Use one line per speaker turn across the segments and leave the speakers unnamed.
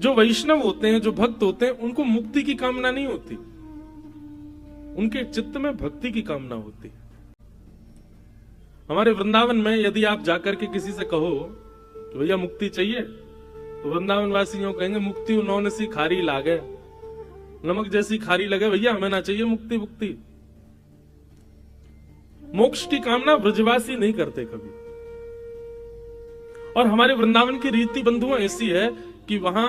जो वैष्णव होते हैं, जो भक्त होते हैं, उनको मुक्ति की कामना नहीं होती, उनके चित्त में भक्ति की कामना होती है। हमारे वृंदावन में यदि आप जाकर के किसी से कहो कि भैया मुक्ति चाहिए, तो वृंदावन वासी यूं कहेंगे मुक्ति उन्होंने सी खारी लागे, नमक जैसी खारी लगे, भैया हमें ना चाहिए मुक्ति। मुक्ति मोक्ष की कामना ब्रजवासी नहीं करते कभी। और हमारे वृंदावन की रीति बंधुओं ऐसी है कि वहां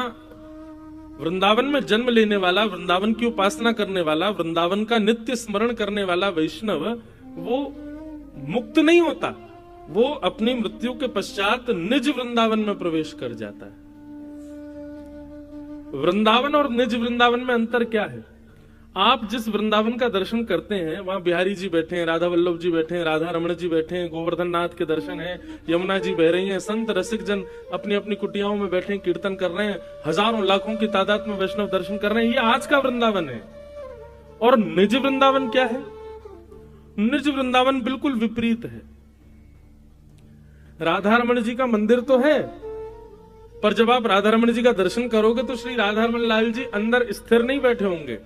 वृंदावन में जन्म लेने वाला, वृंदावन की उपासना करने वाला, वृंदावन का नित्य स्मरण करने वाला वैष्णव वो मुक्त नहीं होता, वो अपनी मृत्यु के पश्चात निज वृंदावन में प्रवेश कर जाता है। वृंदावन और निज वृंदावन में अंतर क्या है? आप जिस वृंदावन का दर्शन करते हैं वहां बिहारी जी बैठे हैं, राधा वल्लभ जी बैठे हैं, राधा रमण जी बैठे हैं, गोवर्धन नाथ के दर्शन है, यमुना जी बह रही हैं, संत रसिक जन अपनी अपनी कुटियाओं में बैठे हैं, कीर्तन कर रहे हैं, हजारों लाखों की तादाद में वैष्णव दर्शन कर रहे हैं, ये आज का वृंदावन है। और निज वृंदावन क्या है? निज वृंदावन बिल्कुल विपरीत है। राधा रमण जी का मंदिर तो है, पर जब आप राधा रमण जी का दर्शन करोगे तो श्री राधा रमण लाल जी अंदर स्थिर नहीं बैठे होंगे,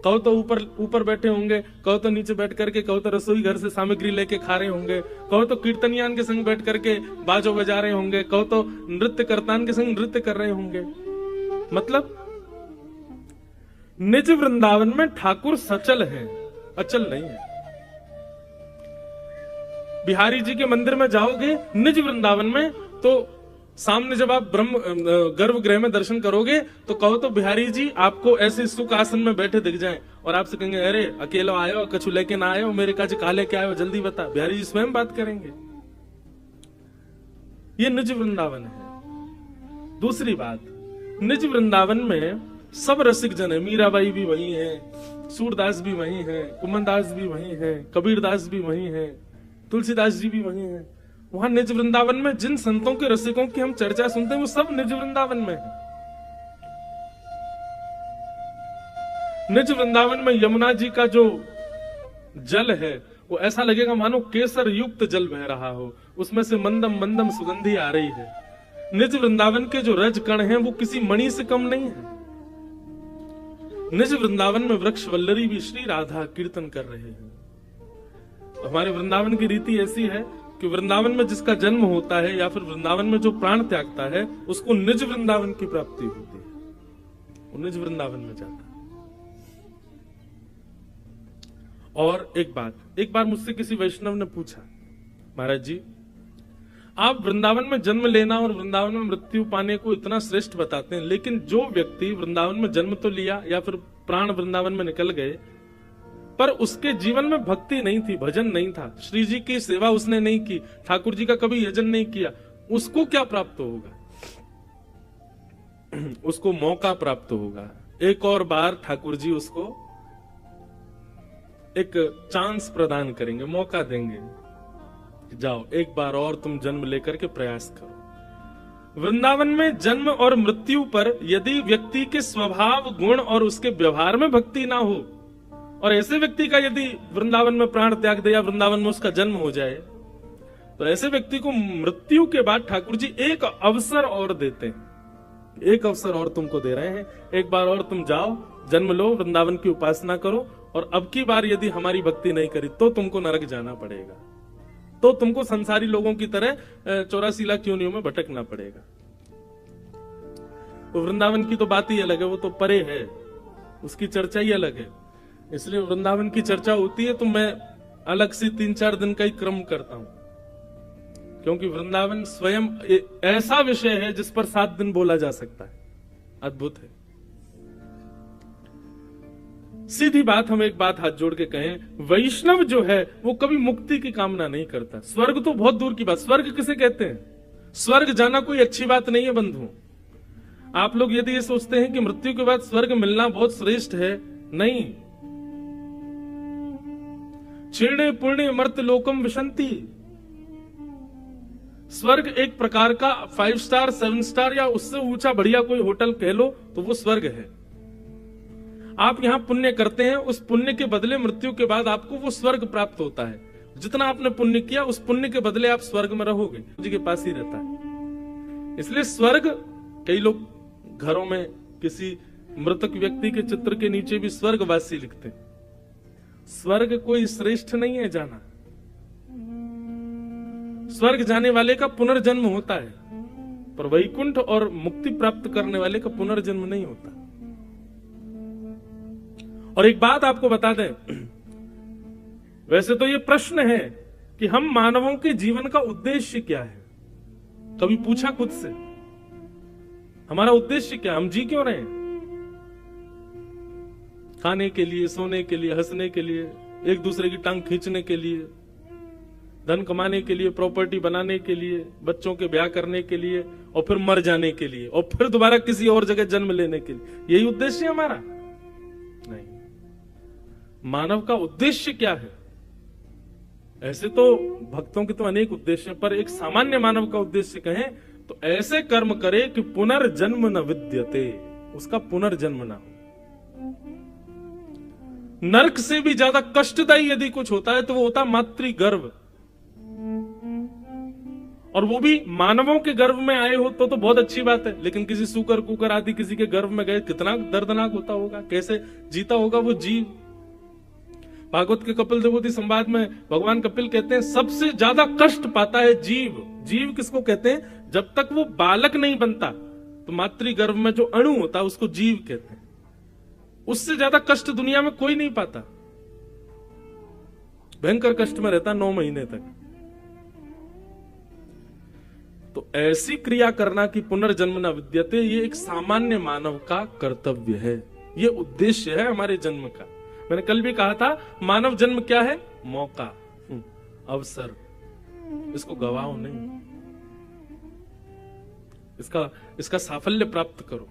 कहो तो ऊपर बैठे होंगे, कहो तो नीचे बैठ करके, कहो तो रसोई घर से सामग्री लेके खा रहे होंगे, कहो तो कीर्तनियान के संग बैठ करके बाजो बजा रहे होंगे, कहो तो नृत्य करतान के संग नृत्य कर रहे होंगे। मतलब निज वृंदावन में ठाकुर सचल है, अचल नहीं है। बिहारी जी के मंदिर में जाओगे निज वृंदावन में, तो सामने जब आप ब्रह्म गर्भगृह में दर्शन करोगे तो कहो तो बिहारी जी आपको ऐसे सुख आसन में बैठे दिख जाएं और आपसे कहेंगे अरे अकेला आयो, कछु लेके ना आयो, मेरे काज काले क्या आयो, जल्दी बता। बिहारी जी स्वयं बात करेंगे। ये निज वृंदावन है। दूसरी बात, निज वृंदावन में सब रसिक जन है, मीराबाई भी वही है, सूरदास भी वही है, कुमनदास भी वही है, कबीरदास भी वही है, तुलसीदास जी भी वही है। वहां निज वृंदावन में जिन संतों के रसिकों की हम चर्चा सुनते हैं वो सब निज वृंदावन में है। निज वृंदावन में यमुना जी का जो जल है वो ऐसा लगेगा मानो केसर युक्त जल बह रहा हो, उसमें से मंदम मंदम सुगंधी आ रही है। निज वृंदावन के जो रज कण हैं वो किसी मणि से कम नहीं है। निज वृंदावन में वृक्ष वल्लरी भी श्री राधा कीर्तन कर रहे हैं। हमारे वृंदावन की रीति ऐसी है कि वृंदावन में जिसका जन्म होता है या फिर वृंदावन में जो प्राण त्यागता है उसको निज वृंदावन की प्राप्ति होती है, वो निज वृंदावन में जाता है। और एक बार मुझसे किसी वैष्णव ने पूछा, महाराज जी आप वृंदावन में जन्म लेना और वृंदावन में मृत्यु पाने को इतना श्रेष्ठ बताते हैं, लेकिन जो व्यक्ति वृंदावन में जन्म तो लिया या फिर प्राण वृंदावन में निकल गए पर उसके जीवन में भक्ति नहीं थी, भजन नहीं था, श्री जी की सेवा उसने नहीं की, ठाकुर जी का कभी यजन नहीं किया, उसको क्या प्राप्त होगा? उसको मौका प्राप्त होगा, एक और बार ठाकुर जी उसको एक चांस प्रदान करेंगे, मौका देंगे, जाओ एक बार और तुम जन्म लेकर के प्रयास करो। वृंदावन में जन्म और मृत्यु पर यदि व्यक्ति के स्वभाव, गुण और उसके व्यवहार में भक्ति ना हो, और ऐसे व्यक्ति का यदि वृंदावन में प्राण त्याग दे या वृंदावन में उसका जन्म हो जाए, तो ऐसे व्यक्ति को मृत्यु के बाद ठाकुर जी एक अवसर और देते हैं। एक अवसर और तुमको दे रहे हैं, एक बार और तुम जाओ, जन्म लो, वृंदावन की उपासना करो, और अब की बार यदि हमारी भक्ति नहीं करी तो तुमको नरक जाना पड़ेगा, तो तुमको संसारी लोगों की तरह 84 लाख योनियों में भटकना पड़ेगा। तो वृंदावन की तो बात ही अलग है, वो तो परे है, उसकी चर्चा ही अलग है। इसलिए वृंदावन की चर्चा होती है तो मैं अलग से 3-4 दिन का ही क्रम करता हूं, क्योंकि वृंदावन स्वयं ऐसा विषय है जिस पर 7 दिन बोला जा सकता है, अद्भुत है। सीधी बात, हम एक बात हाथ जोड़ के कहें, वैष्णव जो है वो कभी मुक्ति की कामना नहीं करता। स्वर्ग तो बहुत दूर की बात, स्वर्ग किसे कहते हैं? स्वर्ग जाना कोई अच्छी बात नहीं है बंधु। आप लोग यदि ये सोचते हैं कि मृत्यु के बाद स्वर्ग मिलना बहुत श्रेष्ठ है, नहीं। क्षीणे पुण्य मर्त लोकम विशंति। स्वर्ग एक प्रकार का 5 स्टार 7 स्टार या उससे ऊंचा बढ़िया कोई होटल कह लो तो वो स्वर्ग है। आप यहां पुण्य करते हैं, उस पुण्य के बदले मृत्यु के बाद आपको वो स्वर्ग प्राप्त होता है। जितना आपने पुण्य किया उस पुण्य के बदले आप स्वर्ग में रहोगे, जी के पास ही रहता है। इसलिए स्वर्ग, कई लोग घरों में किसी मृतक व्यक्ति के चित्र के नीचे भी स्वर्गवासी लिखते हैं। स्वर्ग कोई श्रेष्ठ नहीं है जाना, स्वर्ग जाने वाले का पुनर्जन्म होता है, पर वैकुंठ और मुक्ति प्राप्त करने वाले का पुनर्जन्म नहीं होता। और एक बात आपको बता दें, वैसे तो ये प्रश्न है कि हम मानवों के जीवन का उद्देश्य क्या है, कभी पूछा खुद से हमारा उद्देश्य क्या, हम जी क्यों रहे हैं? खाने के लिए, सोने के लिए, हंसने के लिए, एक दूसरे की टांग खींचने के लिए, धन कमाने के लिए, प्रॉपर्टी बनाने के लिए, बच्चों के ब्याह करने के लिए, और फिर मर जाने के लिए, और फिर दोबारा किसी और जगह जन्म लेने के लिए, यही उद्देश्य है हमारा? नहीं। मानव का उद्देश्य क्या है? ऐसे तो भक्तों के तो अनेक उद्देश्य हैं, पर एक सामान्य मानव का उद्देश्य कहें तो ऐसे कर्म करे कि पुनर्जन्म न विद्यते, उसका पुनर्जन्म ना हो। नरक से भी ज्यादा कष्टदायी यदि कुछ होता है तो वो होता मातृगर्भ, और वो भी मानवों के गर्भ में आए हो तो बहुत अच्छी बात है, लेकिन किसी सूकर कुकर आदि किसी के गर्भ में गए, कितना दर्दनाक होता होगा, कैसे जीता होगा वो जीव। भागवत के कपिल देवोती संवाद में भगवान कपिल कहते हैं सबसे ज्यादा कष्ट पाता है जीव। जीव किसको कहते हैं? जब तक वो बालक नहीं बनता तो मातृगर्भ में जो अणु होता है उसको जीव कहते हैं। उससे ज्यादा कष्ट दुनिया में कोई नहीं पाता, भयंकर कष्ट में रहता 9 महीने तक। तो ऐसी क्रिया करना कि पुनर्जन्म न विद्यते, ये एक सामान्य मानव का कर्तव्य है, ये उद्देश्य है हमारे जन्म का। मैंने कल भी कहा था मानव जन्म क्या है? मौका, अवसर, इसको गवाओ नहीं, इसका साफल्य प्राप्त करो।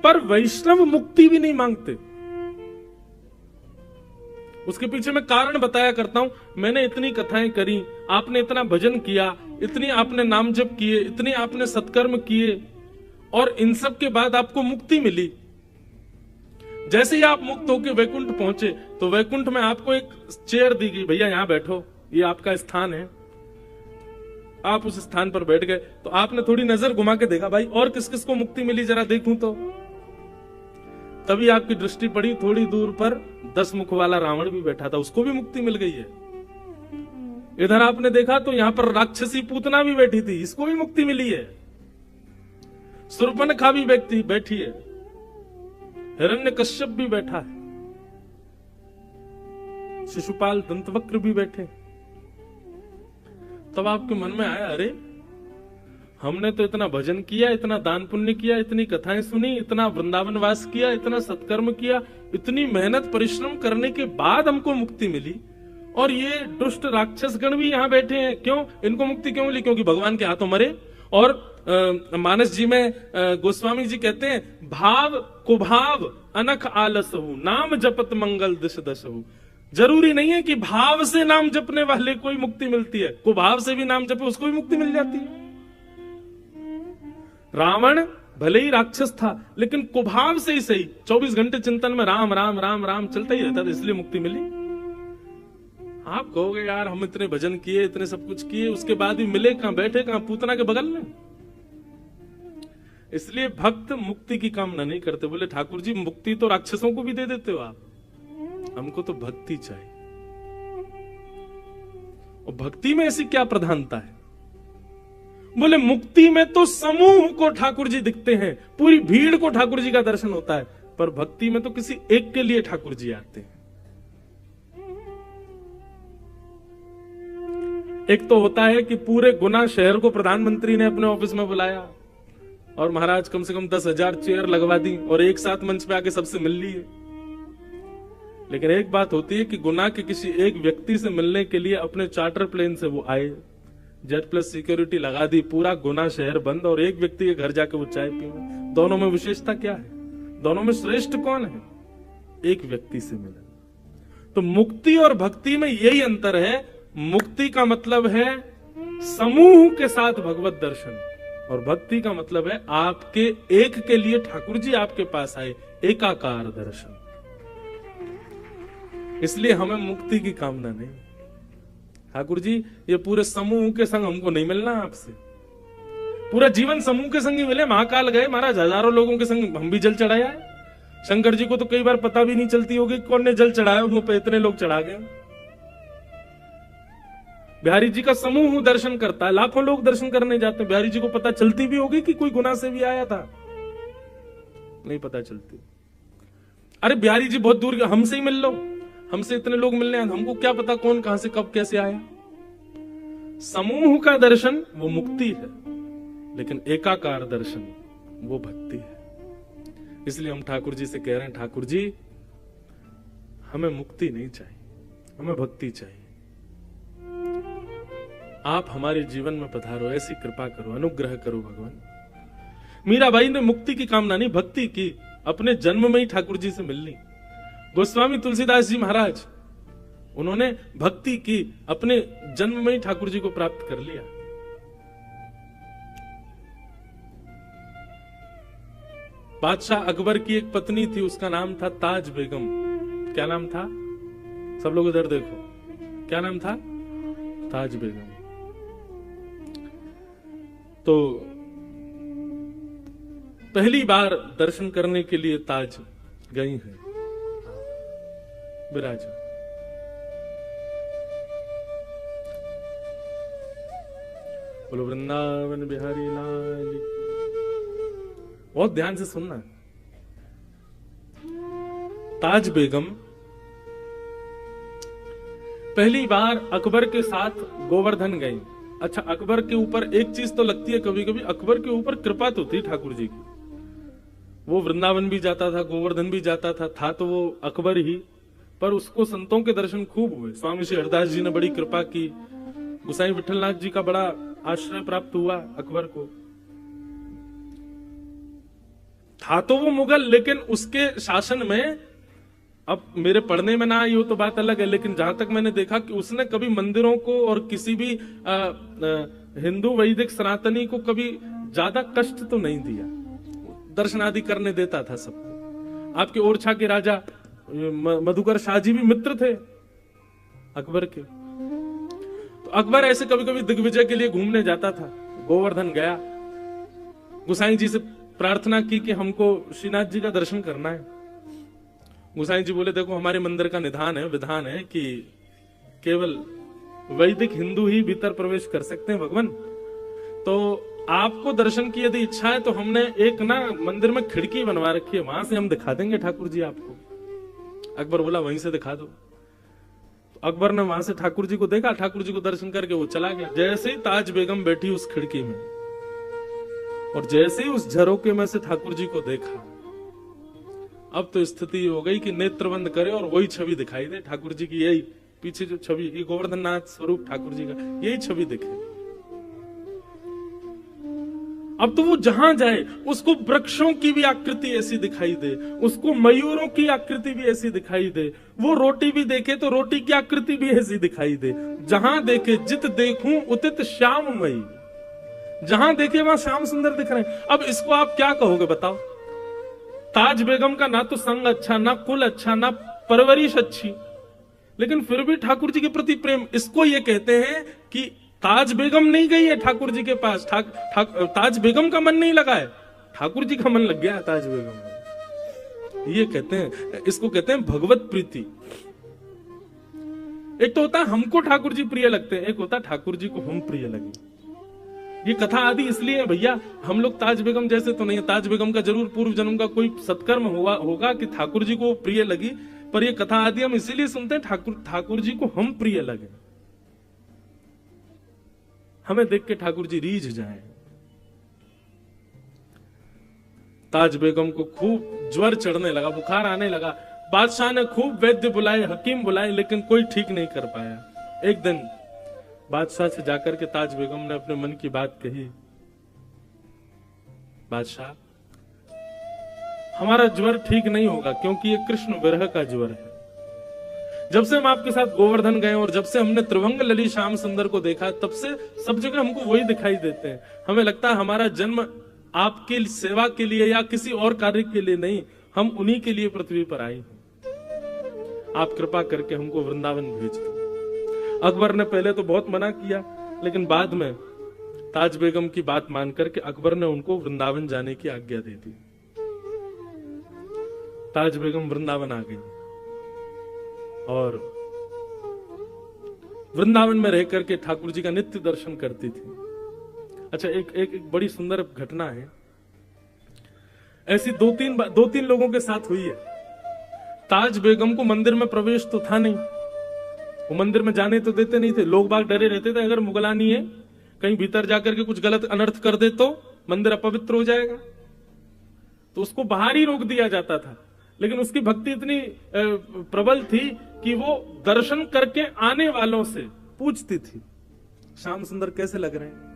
पर वैष्णव मुक्ति भी नहीं मांगते। उसके पीछे मैं कारण बताया करता हूं। मैंने इतनी कथाएं करी, आपने इतना भजन किया, इतनी आपने नाम जप किए, इतने आपने सत्कर्म किए, और इन सब के बाद आपको मुक्ति मिली। जैसे ही आप मुक्त होकर वैकुंठ पहुंचे तो वैकुंठ में आपको एक चेयर दी गई, भैया यहां बैठो, ये आपका स्थान है। आप उस स्थान पर बैठ गए तो आपने थोड़ी नजर घुमा के देखा, भाई और किस किस को मुक्ति मिली जरा देखूं तो। तभी आपकी दृष्टि पड़ी थोड़ी दूर पर 10 मुख वाला रावण भी बैठा था, उसको भी मुक्ति मिल गई है। इधर आपने देखा तो यहां पर राक्षसी पूतना भी बैठी थी, इसको भी मुक्ति मिली है। शूर्पणखा भी व्यक्ति बैठी है, हिरण्यकश्यप भी बैठा है, शिशुपाल दंतवक्र भी बैठे। तब आपके मन में आया, अरे हमने तो इतना भजन किया, इतना दान पुण्य किया, इतनी कथाएं सुनी, इतना वृंदावन वास किया, इतना सत्कर्म किया, इतनी मेहनत परिश्रम करने के बाद हमको मुक्ति मिली, और ये दुष्ट राक्षस गण भी यहाँ बैठे हैं, क्यों इनको मुक्ति क्यों मिली? क्योंकि भगवान के हाथों मरे। और मानस जी में गोस्वामी जी कहते हैं, भाव कुभाव अनख आलसहु, नाम जपत मंगल दिश दशहु। जरूरी नहीं है कि भाव से नाम जपने वाले कोई मुक्ति मिलती है, कुभाव से भी नाम जपे उसको भी मुक्ति मिल जाती है। रावण भले ही राक्षस था, लेकिन कुभाव से ही सही 24 घंटे चिंतन में राम राम राम राम चलता ही रहता था, इसलिए मुक्ति मिली। आप कहोगे यार हम इतने भजन किए, इतने सब कुछ किए, उसके बाद भी मिले कहां? बैठे कहां? पूतना के बगल में। इसलिए भक्त मुक्ति की कामना नहीं करते। बोले ठाकुर जी मुक्ति तो राक्षसों को भी दे देते हो आप, हमको तो भक्ति चाहिए। और भक्ति में ऐसी क्या प्रधानता है? बोले मुक्ति में तो समूह को ठाकुर जी दिखते हैं, पूरी भीड़ को ठाकुर जी का दर्शन होता है, पर भक्ति में तो किसी एक के लिए ठाकुर जी आते हैं। एक तो होता है कि पूरे गुना शहर को प्रधानमंत्री ने अपने ऑफिस में बुलाया और महाराज कम से कम 10,000 चेयर लगवा दी और एक साथ मंच पे आके सबसे मिल लिए। लेकिन एक बात होती है कि गुना के किसी एक व्यक्ति से मिलने के लिए अपने चार्टर प्लेन से वो आए, जेट प्लस सिक्योरिटी लगा दी, पूरा गुना शहर बंद, और एक व्यक्ति के घर जाके वो चाय पिए। दोनों में विशेषता क्या है? दोनों में श्रेष्ठ कौन है? एक व्यक्ति से मिले। तो मुक्ति और भक्ति में यही अंतर है। मुक्ति का मतलब है समूह के साथ भगवत दर्शन, और भक्ति का मतलब है आपके एक के लिए ठाकुर जी आपके पास आए, एकाकार दर्शन। इसलिए हमें मुक्ति की कामना नहीं। ठाकुर जी ये पूरे समूह के संग हमको नहीं मिलना आपसे, पूरा जीवन समूह के संग ही मिले। महाकाल गए महाराज, हजारों लोगों के संग हम भी जल चढ़ाया है। शंकर जी को तो कई बार पता भी नहीं चलती होगी कौन ने जल चढ़ाया, मुंह पे इतने लोग चढ़ा गए। बिहारी जी का समूह दर्शन करता है, लाखों लोग दर्शन करने जाते हैं। बिहारी जी को पता चलती भी होगी कि कोई गुना से भी आया था? नहीं पता चलती। अरे बिहारी जी बहुत दूर, हमसे ही मिल लो, हमसे इतने लोग मिलने आए, हमको क्या पता कौन कहां से कब कैसे आया। समूह का दर्शन वो मुक्ति है, लेकिन एकाकार दर्शन वो भक्ति है। इसलिए हम ठाकुर जी से कह रहे हैं, ठाकुर जी हमें मुक्ति नहीं चाहिए, हमें भक्ति चाहिए। आप हमारे जीवन में पधारो, ऐसी कृपा करो, अनुग्रह करो भगवान। मीराबाई ने मुक्ति की कामना नहीं, भक्ति की, अपने जन्म में ही ठाकुर जी से मिलनी। गोस्वामी तुलसीदास जी महाराज, उन्होंने भक्ति की, अपने जन्म में ही ठाकुर जी को प्राप्त कर लिया। बादशाह अकबर की एक पत्नी थी, उसका नाम था ताज बेगम। क्या नाम था? सब लोग इधर देखो, क्या नाम था? ताज बेगम। तो पहली बार दर्शन करने के लिए ताज गई है, विराज। बोलो वृंदावन बिहारी लाल। बहुत ध्यान से सुनना। ताज बेगम पहली बार अकबर के साथ गोवर्धन गई। अच्छा, अकबर के ऊपर एक चीज तो लगती है कभी कभी, अकबर के ऊपर कृपा तो थी ठाकुर जी की। वो वृंदावन भी जाता था, गोवर्धन भी जाता था तो वो अकबर ही, पर उसको संतों के दर्शन खूब हुए। स्वामी श्री हरदास जी ने बड़ी कृपा की, गोसाई विठलनाथ जी का बड़ा आश्रय प्राप्त हुआ अकबर को। था तो वो मुगल, लेकिन उसके शासन में, अब मेरे पढ़ने में ना आई हो तो बात अलग है, लेकिन जहां तक मैंने देखा कि उसने कभी मंदिरों को और किसी भी हिंदू वैदिक सनातनी को कभी ज्यादा कष्ट तो नहीं दिया। दर्शन आदि करने देता था सबको। आपके ओरछा के राजा मधुकर शाह जी भी मित्र थे अकबर के। तो अकबर ऐसे कभी कभी दिग्विजय के लिए घूमने जाता था। गोवर्धन गया, गोसाई जी से प्रार्थना की कि हमको श्रीनाथ जी का दर्शन करना है। गोसाई जी बोले, देखो हमारे मंदिर का निधान है, विधान है कि केवल वैदिक हिंदू ही भीतर प्रवेश कर सकते हैं भगवान। तो आपको दर्शन की यदि इच्छा है तो हमने एक ना मंदिर में खिड़की बनवा रखी है, वहां से हम दिखा देंगे ठाकुर जी आपको। अकबर बोला वहीं से दिखा दो। तो अकबर ने वहां से ठाकुर जी को देखा, ठाकुर जी को दर्शन करके वो चला गया। जैसे ही ताज बेगम बैठी उस खिड़की में, और जैसे ही उस झरोके में से ठाकुर जी को देखा, अब तो स्थिति हो गई कि नेत्र बंद करे और वही छवि दिखाई दे ठाकुर जी की। यही पीछे जो छवि, ये गोवर्धन नाथ स्वरूप ठाकुर जी का, यही छवि दिखे। अब तो वो जहां जाए उसको वृक्षों की भी आकृति ऐसी दिखाई दे, उसको मयूरों की आकृति भी ऐसी दिखाई दे, वो रोटी भी देखे तो रोटी की आकृति भी ऐसी दिखाई दे। जहां देखे जित देखूं उतित श्याममयी, जहां देखे वहां श्याम सुंदर दिख रहे हैं। अब इसको आप क्या कहोगे बताओ? ताज बेगम का ना तो संग अच्छा, ना कुल अच्छा, ना परवरिश अच्छी, लेकिन फिर भी ठाकुर जी के प्रति प्रेम। इसको ये कहते हैं कि ताज बेगम नहीं गई है ठाकुर जी के पास, ताज बेगम का मन नहीं लगा है, ठाकुर जी का मन लग गया है ताज बेगम में। ये कहते हैं, इसको कहते हैं भगवत प्रीति। एक तो होता है हमको ठाकुर जी प्रिय लगते हैं, एक होता है ठाकुर जी को हम प्रिय लगे। ये कथा आदि इसलिए है भैया, हम लोग ताज बेगम जैसे तो नहीं है। ताज बेगम का जरूर पूर्व जन्म का कोई सत्कर्म होगा कि ठाकुर जी को प्रिय लगी, पर ये कथा आदि हम इसीलिए सुनते हैं ठाकुर जी को हम प्रिय लगे, हमें देख के ठाकुर जी रीझ जाए। ताज बेगम को खूब ज्वर चढ़ने लगा, बुखार आने लगा। बादशाह ने खूब वैद्य बुलाए, हकीम बुलाए, लेकिन कोई ठीक नहीं कर पाया। एक दिन बादशाह से जाकर के ताज बेगम ने अपने मन की बात कही, बादशाह हमारा ज्वर ठीक नहीं होगा, क्योंकि ये कृष्ण विरह का ज्वर है। जब से हम आपके साथ गोवर्धन गए और जब से हमने त्रिभंग लली श्याम सुंदर को देखा, तब से सब जगह हमको वही दिखाई देते हैं। हमें लगता है हमारा जन्म आपकी सेवा के लिए या किसी और कार्य के लिए नहीं, हम उन्हीं के लिए पृथ्वी पर आए हैं। आप कृपा करके हमको वृंदावन भेज दो। अकबर ने पहले तो बहुत मना किया, लेकिन बाद में ताज बेगम की बात मान करके अकबर ने उनको वृंदावन जाने की आज्ञा दे दी। ताज बेगम वृंदावन आ गई और वृंदावन में रह करके ठाकुर जी का नित्य दर्शन करती थी। अच्छा, एक बड़ी सुंदर घटना है, ऐसी दो तीन लोगों के साथ हुई है। ताज बेगम को मंदिर में प्रवेश तो था नहीं, वो मंदिर में जाने तो देते नहीं थे, लोग बाग डरे रहते थे अगर मुगलानी है कहीं भीतर जाकर के कुछ गलत अनर्थ कर दे तो मंदिर अपवित्र हो जाएगा, तो उसको बाहर ही रोक दिया जाता था। लेकिन उसकी भक्ति इतनी प्रबल थी कि वो दर्शन करके आने वालों से पूछती थी, श्याम सुंदर कैसे लग रहे हैं,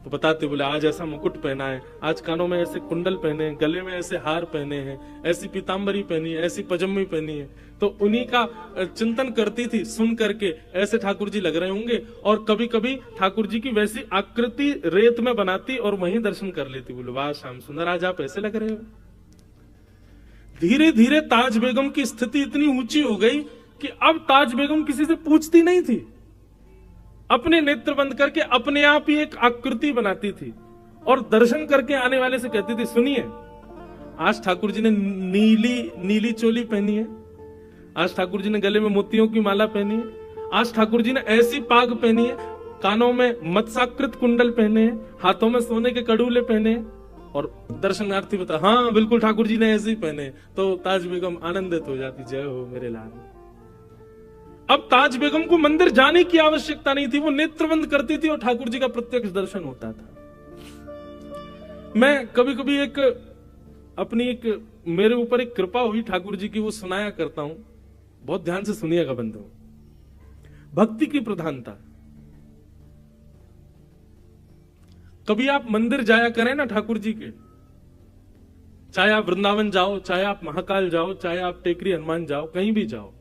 तो बताते, बोले आज ऐसा मुकुट पहना है, आज कानों में ऐसे कुंडल पहने हैं, गले में ऐसे हार पहने हैं, ऐसी पीतांबरी पहनी है, ऐसी पजम्मी पहनी है। तो उन्हीं का चिंतन करती थी, सुन करके ऐसे ठाकुर जी लग रहे होंगे। और कभी कभी ठाकुर जी की वैसी आकृति रेत में बनाती और वहीं दर्शन कर लेती। बोले वाह श्याम सुंदर, आज आप ऐसे लग रहे हो। धीरे धीरे ताज बेगम की स्थिति इतनी ऊंची हो गई कि अब ताज बेगम किसी से पूछती नहीं थी, अपने नेत्र बंद करके अपने आप ही एक आकृति बनाती थी और दर्शन करके आने वाले से कहती थी, सुनिए आज ठाकुर जी ने नीली चोली पहनी है, आज ठाकुर जी ने गले में मोतियों की माला पहनी है, आज ठाकुर जी ने ऐसी पाग पहनी है, कानों में मत्स्याकृत कुंडल पहने हैं, हाथों में सोने के कड़ूले पहने हैं। और दर्शनार्थी बता, हाँ बिल्कुल ठाकुर जी ने ऐसे ही पहने। तो ताज बेगम आनंदित हो जाती, जय हो मेरे लाल। अब ताज बेगम को मंदिर जाने की आवश्यकता नहीं थी, वो नेत्रबंद करती थी और ठाकुर जी का प्रत्यक्ष दर्शन होता था। मैं कभी कभी मेरे ऊपर एक कृपा हुई ठाकुर जी की, वो सुनाया करता हूं, बहुत ध्यान से सुनिएगा बंधु। भक्ति की प्रधानता। कभी आप मंदिर जाया करें ना ठाकुर जी के, चाहे आप वृंदावन जाओ, चाहे आप महाकाल जाओ, चाहे आप टेकरी हनुमान जाओ, कहीं भी जाओ,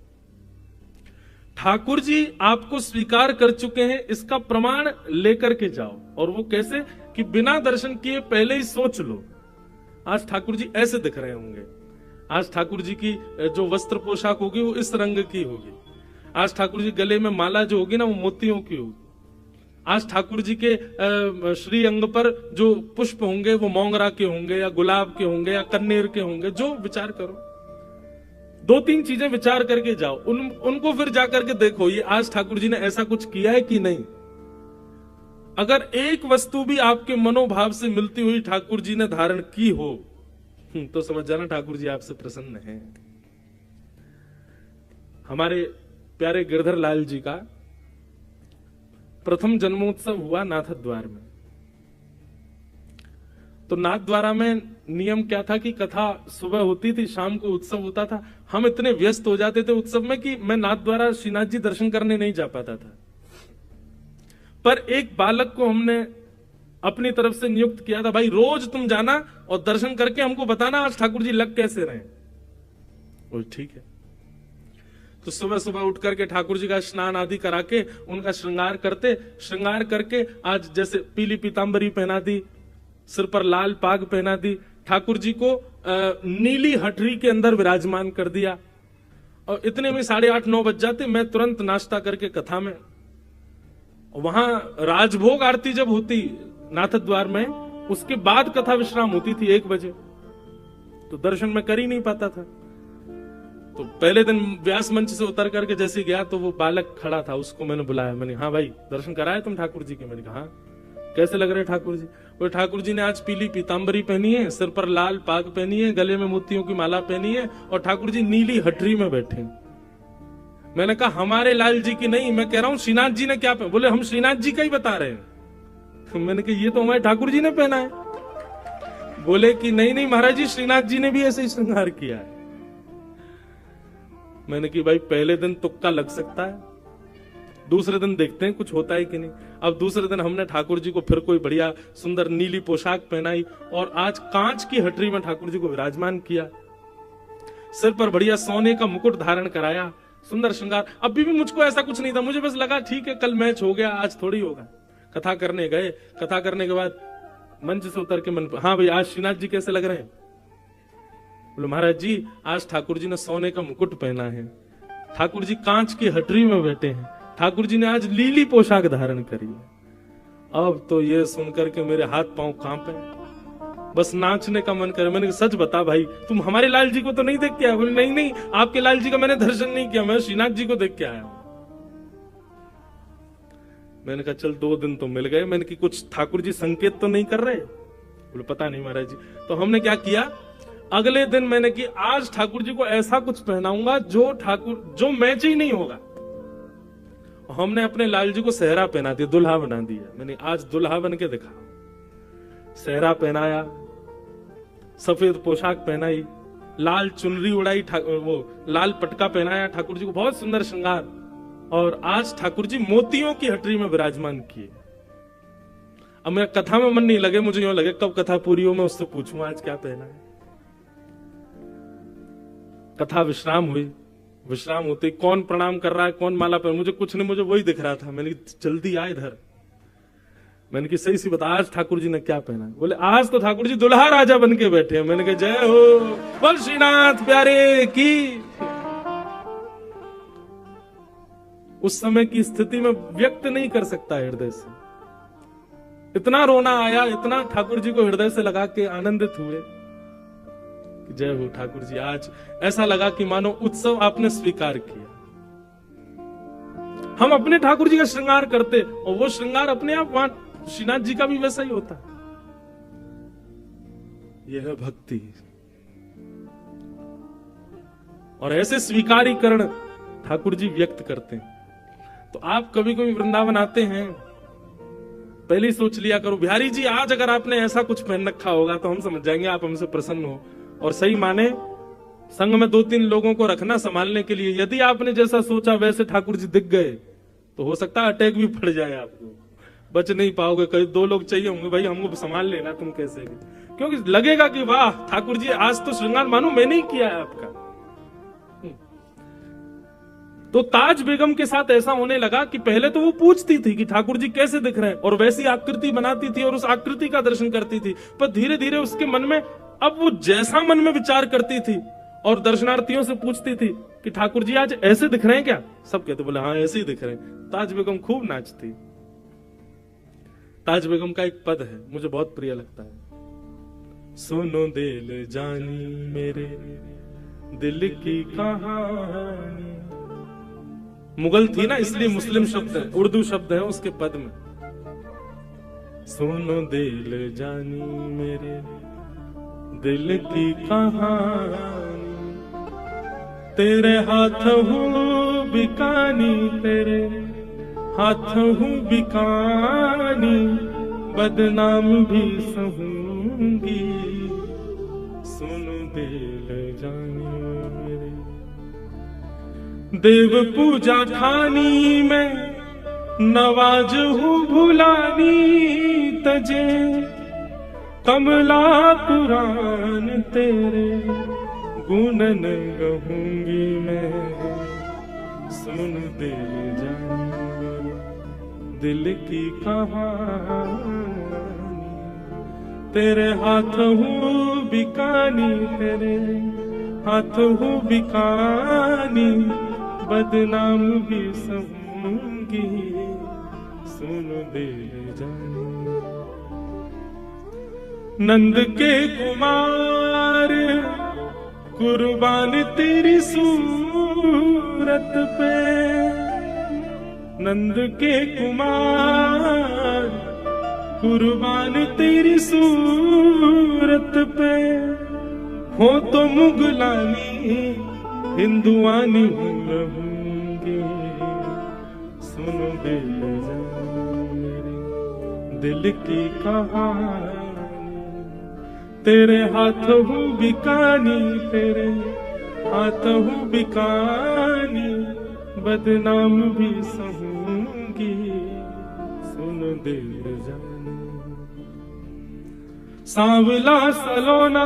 ठाकुर जी आपको स्वीकार कर चुके हैं, इसका प्रमाण लेकर के जाओ। और वो कैसे कि बिना दर्शन किए पहले ही सोच लो, आज ठाकुर जी ऐसे दिख रहे होंगे, आज ठाकुर जी की जो वस्त्र पोशाक होगी वो इस रंग की होगी, आज ठाकुर जी गले में माला जो होगी ना वो मोतियों की होगी, आज ठाकुर जी के श्री अंग पर जो पुष्प होंगे वो मोंगरा के होंगे या गुलाब के होंगे या कन्नेर के होंगे, जो विचार करो। 2-3 चीजें विचार करके जाओ, उनको फिर जाकर के देखो ये आज ठाकुर जी ने ऐसा कुछ किया है कि नहीं। अगर एक वस्तु भी आपके मनोभाव से मिलती हुई ठाकुर जी ने धारण की हो तो समझ जाना ठाकुर जी आपसे प्रसन्न हैं। हमारे प्यारे गिरधर लाल जी का प्रथम जन्मोत्सव हुआ नाथद्वार में। तो नाथद्वारा में नियम क्या था कि कथा सुबह होती थी, शाम को उत्सव होता था। हम इतने व्यस्त हो जाते थे उत्सव में कि मैं नाथद्वारा श्रीनाथ जी दर्शन करने नहीं जा पाता था। पर एक बालक को हमने अपनी तरफ से नियुक्त किया था, भाई रोज तुम जाना और दर्शन करके हमको बताना आज ठाकुर जी लग कैसे रहे। वो ठीक है। तो सुबह सुबह उठ करके ठाकुर जी का स्नान आदि करा के उनका श्रृंगार करके आज जैसे पीली पीतांबरी पहना दी, सिर पर लाल पाग पहना दी, ठाकुर जी को नीली हटरी के अंदर विराजमान कर दिया। और इतने में 8:30-9 बज जाते, मैं तुरंत नाश्ता करके कथा में, वहां राजभोग आरती जब होती नाथद्वार में, उसके बाद कथा विश्राम होती थी 1 बजे, तो दर्शन में कर ही नहीं पाता था। तो पहले दिन व्यास मंच से उतर करके जैसे गया तो वो बालक खड़ा था, उसको मैंने बुलाया, मैंने हाँ भाई दर्शन कराए तुम ठाकुर जी के? मैंने कहा कैसे लग रहे ठाकुर जी? वो ठाकुर जी ने आज पीली पीतांबरी पहनी है, सिर पर लाल पाग पहनी है, गले में मोतियों की माला पहनी है और ठाकुर जी नीली हटरी में बैठे। मैंने कहा हमारे लाल जी की नहीं, मैं कह रहा हूं श्रीनाथ जी ने क्या पहना। बोले हम श्रीनाथ जी का ही बता रहे हैं। मैंने कहा ये तो हमारे ठाकुर जी ने पहना है। बोले कि नहीं महाराज जी, श्रीनाथ जी ने भी ऐसे ही श्रृंगार किया है। मैंने कि भाई पहले दिन तुक्का लग सकता है, दूसरे दिन देखते हैं कुछ होता है कि नहीं। अब दूसरे दिन हमने ठाकुर जी को फिर कोई बढ़िया सुंदर नीली पोशाक पहनाई और आज कांच की हटरी में ठाकुर जी को विराजमान किया, सिर पर बढ़िया सोने का मुकुट धारण कराया, सुंदर श्रृंगार। अभी भी मुझको ऐसा कुछ नहीं था, मुझे बस लगा ठीक है कल मैच हो गया, आज थोड़ी होगा। कथा करने गए, कथा करने के बाद मंच से उतर के मन, हाँ भाई आज श्रीनाथ जी कैसे लग रहे हैं? बोले महाराज जी आज ठाकुर जी ने सोने का मुकुट पहना है, ठाकुर जी कांच की हटरी में बैठे हैं, ठाकुर जी ने आज लीली पोशाक धारण करी है अब तो ये सुनकर के मेरे हाथ पांव कांपे, बस नाचने का मन करे। मैंने कहा सच बता भाई, तुम हमारे लाल जी को तो नहीं देख के आया? बोले नहीं नहीं, आपके लाल जी का मैंने दर्शन नहीं किया, मैं श्रीनाथ जी को देख के आया हूं। मैंने कहा चल 2 दिन तो मिल गए। मैंने कि कुछ ठाकुर जी संकेत तो नहीं कर रहे? बोले पता नहीं महाराज जी। तो हमने क्या किया, अगले दिन मैंने कि आज ठाकुर जी को ऐसा कुछ पहनाऊंगा जो मैच ही नहीं होगा। हमने अपने लाल जी को सेहरा पहना दिया, दुल्हा बना दिया। मैंने आज दुल्हा बन के दिखा, सेहरा पहनाया, सफेद पोशाक पहनाई, लाल चुनरी उड़ाई, वो लाल पटका पहनाया ठाकुर जी को, बहुत सुंदर श्रृंगार। और आज ठाकुर जी मोतियों की हटरी में विराजमान किए। अब मेरा कथा में मन नहीं लगे, मुझे यूं लगे कब कथा पूरी हो मैं उससे पूछूं आज क्या पहना है। कथा विश्राम हुई, विश्राम होते कौन प्रणाम कर रहा है, कौन माला पहन, मुझे कुछ नहीं, मुझे वही दिख रहा था। मैंने जल्दी आ इधर। मैंने कि सही सी बता आज ठाकुर जी ने क्या पहना? बोले आज तो ठाकुर जी दुल्हा राजा बन के बैठे हैं। मैंने कहा जय हो, बोल श्रीनाथ प्यारे की। उस समय की स्थिति में व्यक्त नहीं कर सकता हृदय से, इतना रोना आया, इतना ठाकुर जी को हृदय से लगा के आनंदित हुए कि जय हो ठाकुर जी। आज ऐसा लगा कि मानो उत्सव आपने स्वीकार किया। हम अपने ठाकुर जी का श्रृंगार करते और वो श्रृंगार अपने आप वहां श्रीनाथ जी का भी वैसा ही होता। यह है भक्ति। और ऐसे स्वीकारीकरण ठाकुर जी व्यक्त करते हैं। तो आप कभी कभी वृंदावन आते हैं, पहले ही सोच लिया करो बिहारी जी आज अगर आपने ऐसा कुछ पहन रखा होगा तो हम समझ जाएंगे आप हमसे प्रसन्न हो। और सही माने संग में 2-3 लोगों को रखना संभालने के लिए। यदि आपने जैसा सोचा वैसे ठाकुर जी दिख गए तो हो सकता है अटैक भी पड़ जाए, आपको बच नहीं पाओगे। कई 2 लोग चाहिए होंगे, भाई हमको संभाल लेना तुम कैसे भी, क्योंकि लगेगा कि वाह ठाकुर जी आज तो श्रृंगार मानो मैंने ही किया है आपका। तो ताज बेगम के साथ ऐसा होने लगा कि पहले तो वो पूछती थी कि ठाकुर जी कैसे दिख रहे हैं और वैसी आकृति बनाती थी और उस आकृति का दर्शन करती थी। पर धीरे धीरे उसके मन में अब वो जैसा मन में विचार करती थी और दर्शनार्थियों से पूछती थी कि ठाकुर जी आज ऐसे दिख रहे हैं क्या? सब कहते बोले हाँ ऐसे ही दिख रहे हैं। ताज बेगम खूब नाचती। ताज बेगम का एक पद है मुझे बहुत प्रिय लगता है, सुनो दिल जानी मेरे दिल की कहानी। मुगल थी ना इसलिए मुस्लिम शब्द है, उर्दू शब्द है उसके पद में। सुनो दिल जानी मेरे दिल की कहानी, तेरे हाथ हूँ बिकानी, तेरे हाथ हूँ बिकानी, बदनाम भी सहूंगी। सुनो दिल जानी मेरे देव पूजा खानी में, नवाज हूँ भुलानी तजे, कमला कुरान तेरे गुणन गहूंगी मैं। सुन दिल जानी दिल की कहानी, तेरे हाथ हूँ बिकानी, तेरे हाथ हूँ बिकानी, बदनाम भी सहूंगी। सुन दिल जानी नंद के कुमार कुर्बान तेरी सूरत पे, नंद के कुमार कुर्बान तेरी सूरत पे, हो तो मुगलानी हिंदुआनी रहूंगी। सुनो दिल जानी मेरे दिल की कहानी, तेरे हाथ हूँ बिकानी, तेरे हाथ हूँ बिकानी, बदनाम भी सहूंगी। सुनो दिल जानी सांवला सलोना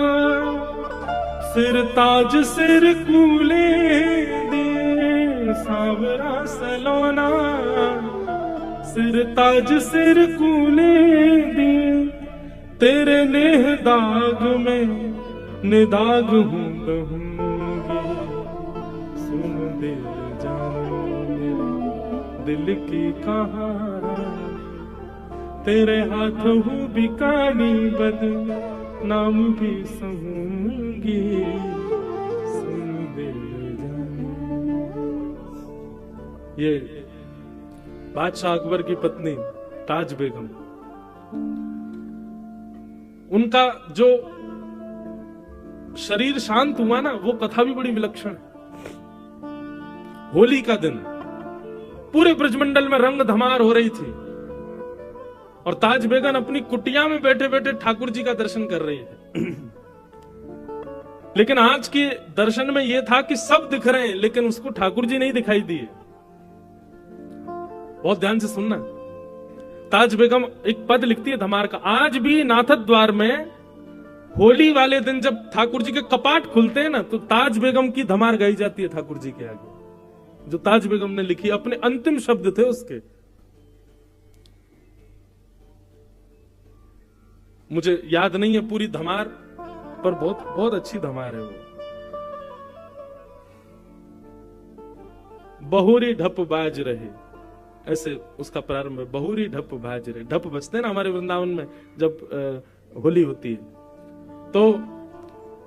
सिर ताज सिर कूले दे, सांवला सलोना सिर ताज सिर कूले दे, तेरे नेह दाग में निदाग हूँ रहूंगी। सुन दिल जानी मेरे दिल की कहानी, तेरे हाथों बिकानी बद नाम भी सहूंगी, सुन दे जाने। ये बादशाह अकबर की पत्नी ताज बेगम, उनका जो शरीर शांत हुआ ना, वो कथा भी बड़ी विलक्षण है। होली का दिन पूरे ब्रजमंडल में रंग धमार हो रही थी और ताज बेगम अपनी कुटिया में बैठे बैठे ठाकुर जी का दर्शन कर रही है। लेकिन आज के दर्शन में यह था कि सब दिख रहे हैं लेकिन उसको ठाकुर जी नहीं दिखाई दिए। बहुत ध्यान से सुनना। ताज बेगम एक पद लिखती है धमार का, आज भी नाथद द्वार में होली वाले दिन जब ठाकुर जी के कपाट खुलते हैं ना, तो ताज बेगम की धमार गाई जाती है ठाकुर जी के आगे, जो ताज बेगम ने लिखी, अपने अंतिम शब्द थे उसके। मुझे याद नहीं है पूरी धमार, पर बहुत बहुत अच्छी धमार है वो। बहुरी ढप बाज रहे, ऐसे उसका प्रारंभ है, बहुरी ढप बाज रहे। ढप बजते हैं ना हमारे वृंदावन में जब होली होती है, तो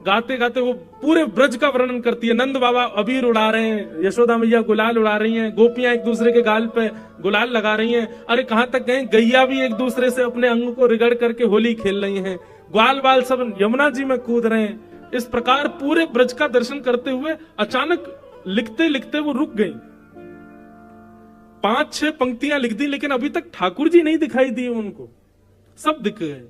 गाते गाते वो पूरे ब्रज का वर्णन करती है। नंद बाबा अबीर उड़ा रहे हैं, यशोदा मैया गुलाल उड़ा रही हैं, गोपियां एक दूसरे के गाल पे गुलाल लगा रही हैं। अरे कहां तक गए, गैया भी एक दूसरे से अपने अंग को रिगड़ करके होली खेल रही हैं। ग्वाल बाल सब यमुना जी में कूद रहे हैं। इस प्रकार पूरे ब्रज का दर्शन करते हुए अचानक लिखते लिखते वो रुक गई। 5-6 पंक्तियां लिख दी, लेकिन अभी तक ठाकुर जी नहीं दिखाई दिए उनको, सब दिख गए।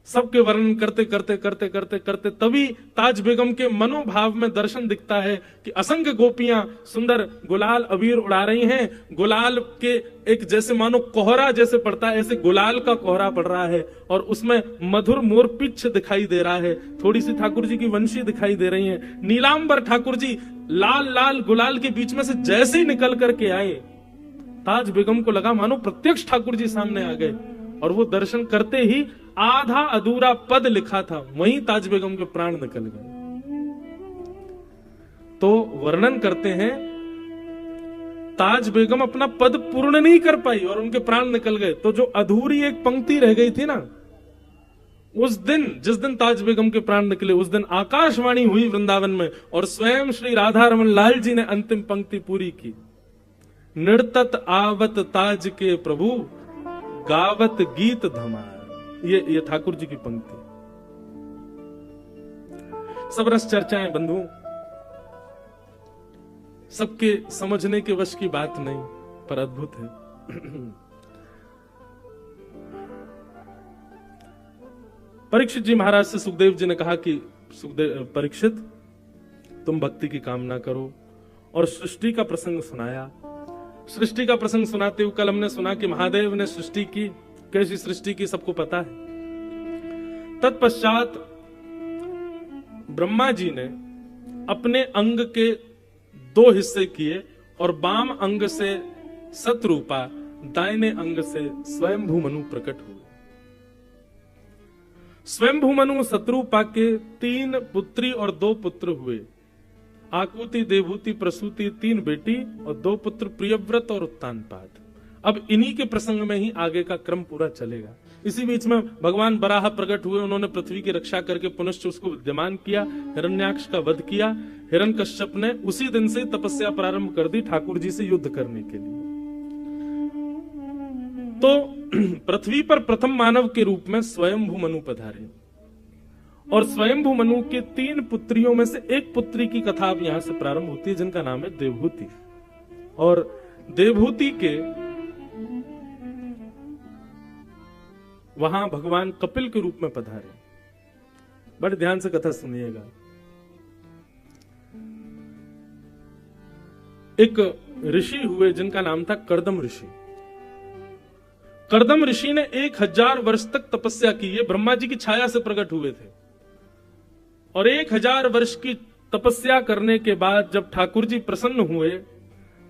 सबके वर्णन करते करते करते करते करते तभी ताज बेगम के मनोभाव में दर्शन दिखता है कि असंख्य गोपियां सुंदर गुलाल अबीर उड़ा रही हैं। गुलाल के एक जैसे मानो कोहरा जैसे पड़ता है, ऐसे गुलाल का कोहरा पड़ रहा है और उसमें मधुर मोर पिच्छ दिखाई दे रहा है। थोड़ी सी ठाकुर जी की वंशी दिखाई दे रही है। नीलांबर ठाकुर जी लाल लाल गुलाल के बीच में से जैसे ही निकल करके आए, ताज बेगम को लगा मानो प्रत्यक्ष ठाकुर जी सामने आ गए। और वो दर्शन करते ही आधा अधूरा पद लिखा था, वहीं ताज बेगम के प्राण निकल गए। तो वर्णन करते हैं ताज बेगम अपना पद पूर्ण नहीं कर पाई और उनके प्राण निकल गए। तो जो अधूरी एक पंक्ति रह गई थी ना, उस दिन जिस दिन ताज बेगम के प्राण निकले, उस दिन आकाशवाणी हुई वृंदावन में और स्वयं श्री राधा रमन लाल जी ने अंतिम पंक्ति पूरी की। नृतत आवत ताज के प्रभु, गावत गीत धमार। ये ठाकुर जी की पंक्ति। सब रस चर्चाएं बंधु, सबके समझने के वश की बात नहीं, पर अद्भुत है। परीक्षित जी महाराज से सुखदेव जी ने कहा कि परीक्षित, तुम भक्ति की कामना करो, और सृष्टि का प्रसंग सुनाया। सृष्टि का प्रसंग सुनाते हुए कल हमने सुना कि महादेव ने सृष्टि की, कैसी सृष्टि की सबको पता है। तत्पश्चात ब्रह्मा जी ने अपने अंग के 2 हिस्से किए और बाम अंग से सतरूपा, दाहिने अंग से स्वयंभू मनु प्रकट हुए। स्वयंभू मनु सतरूपा के 3 पुत्री और 2 पुत्र हुए। आकुति, देवहूति, प्रसूति 3 बेटी और 2 पुत्र प्रियव्रत और उत्तानपाद। अब इन्हीं के प्रसंग में ही आगे का क्रम पूरा चलेगा। इसी बीच में भगवान बराह प्रकट हुए, उन्होंने पृथ्वी की रक्षा करके पुनश्च उसको विद्यमान किया, हिरण्याक्ष का वध किया। हिरण्यकश्यप ने उसी दिन से तपस्या प्रारंभ कर दी ठाकुर जी से युद्ध करने के लिए। तो पृथ्वी पर प्रथम मानव के रूप में स्वयंभू मनु पधारे और स्वयंभू मनु के 3 पुत्रियों में से एक पुत्री की कथा अब यहां से प्रारंभ होती है, जिनका नाम है देवहूति। और देवहूति के वहां भगवान कपिल के रूप में पधारे। बड़े ध्यान से कथा सुनिएगा। एक ऋषि हुए जिनका नाम था कर्दम ऋषि। कर्दम ऋषि ने 1000 वर्ष तक तपस्या की। ये ब्रह्मा जी की छाया से प्रकट हुए थे और 1000 वर्ष की तपस्या करने के बाद जब ठाकुर जी प्रसन्न हुए,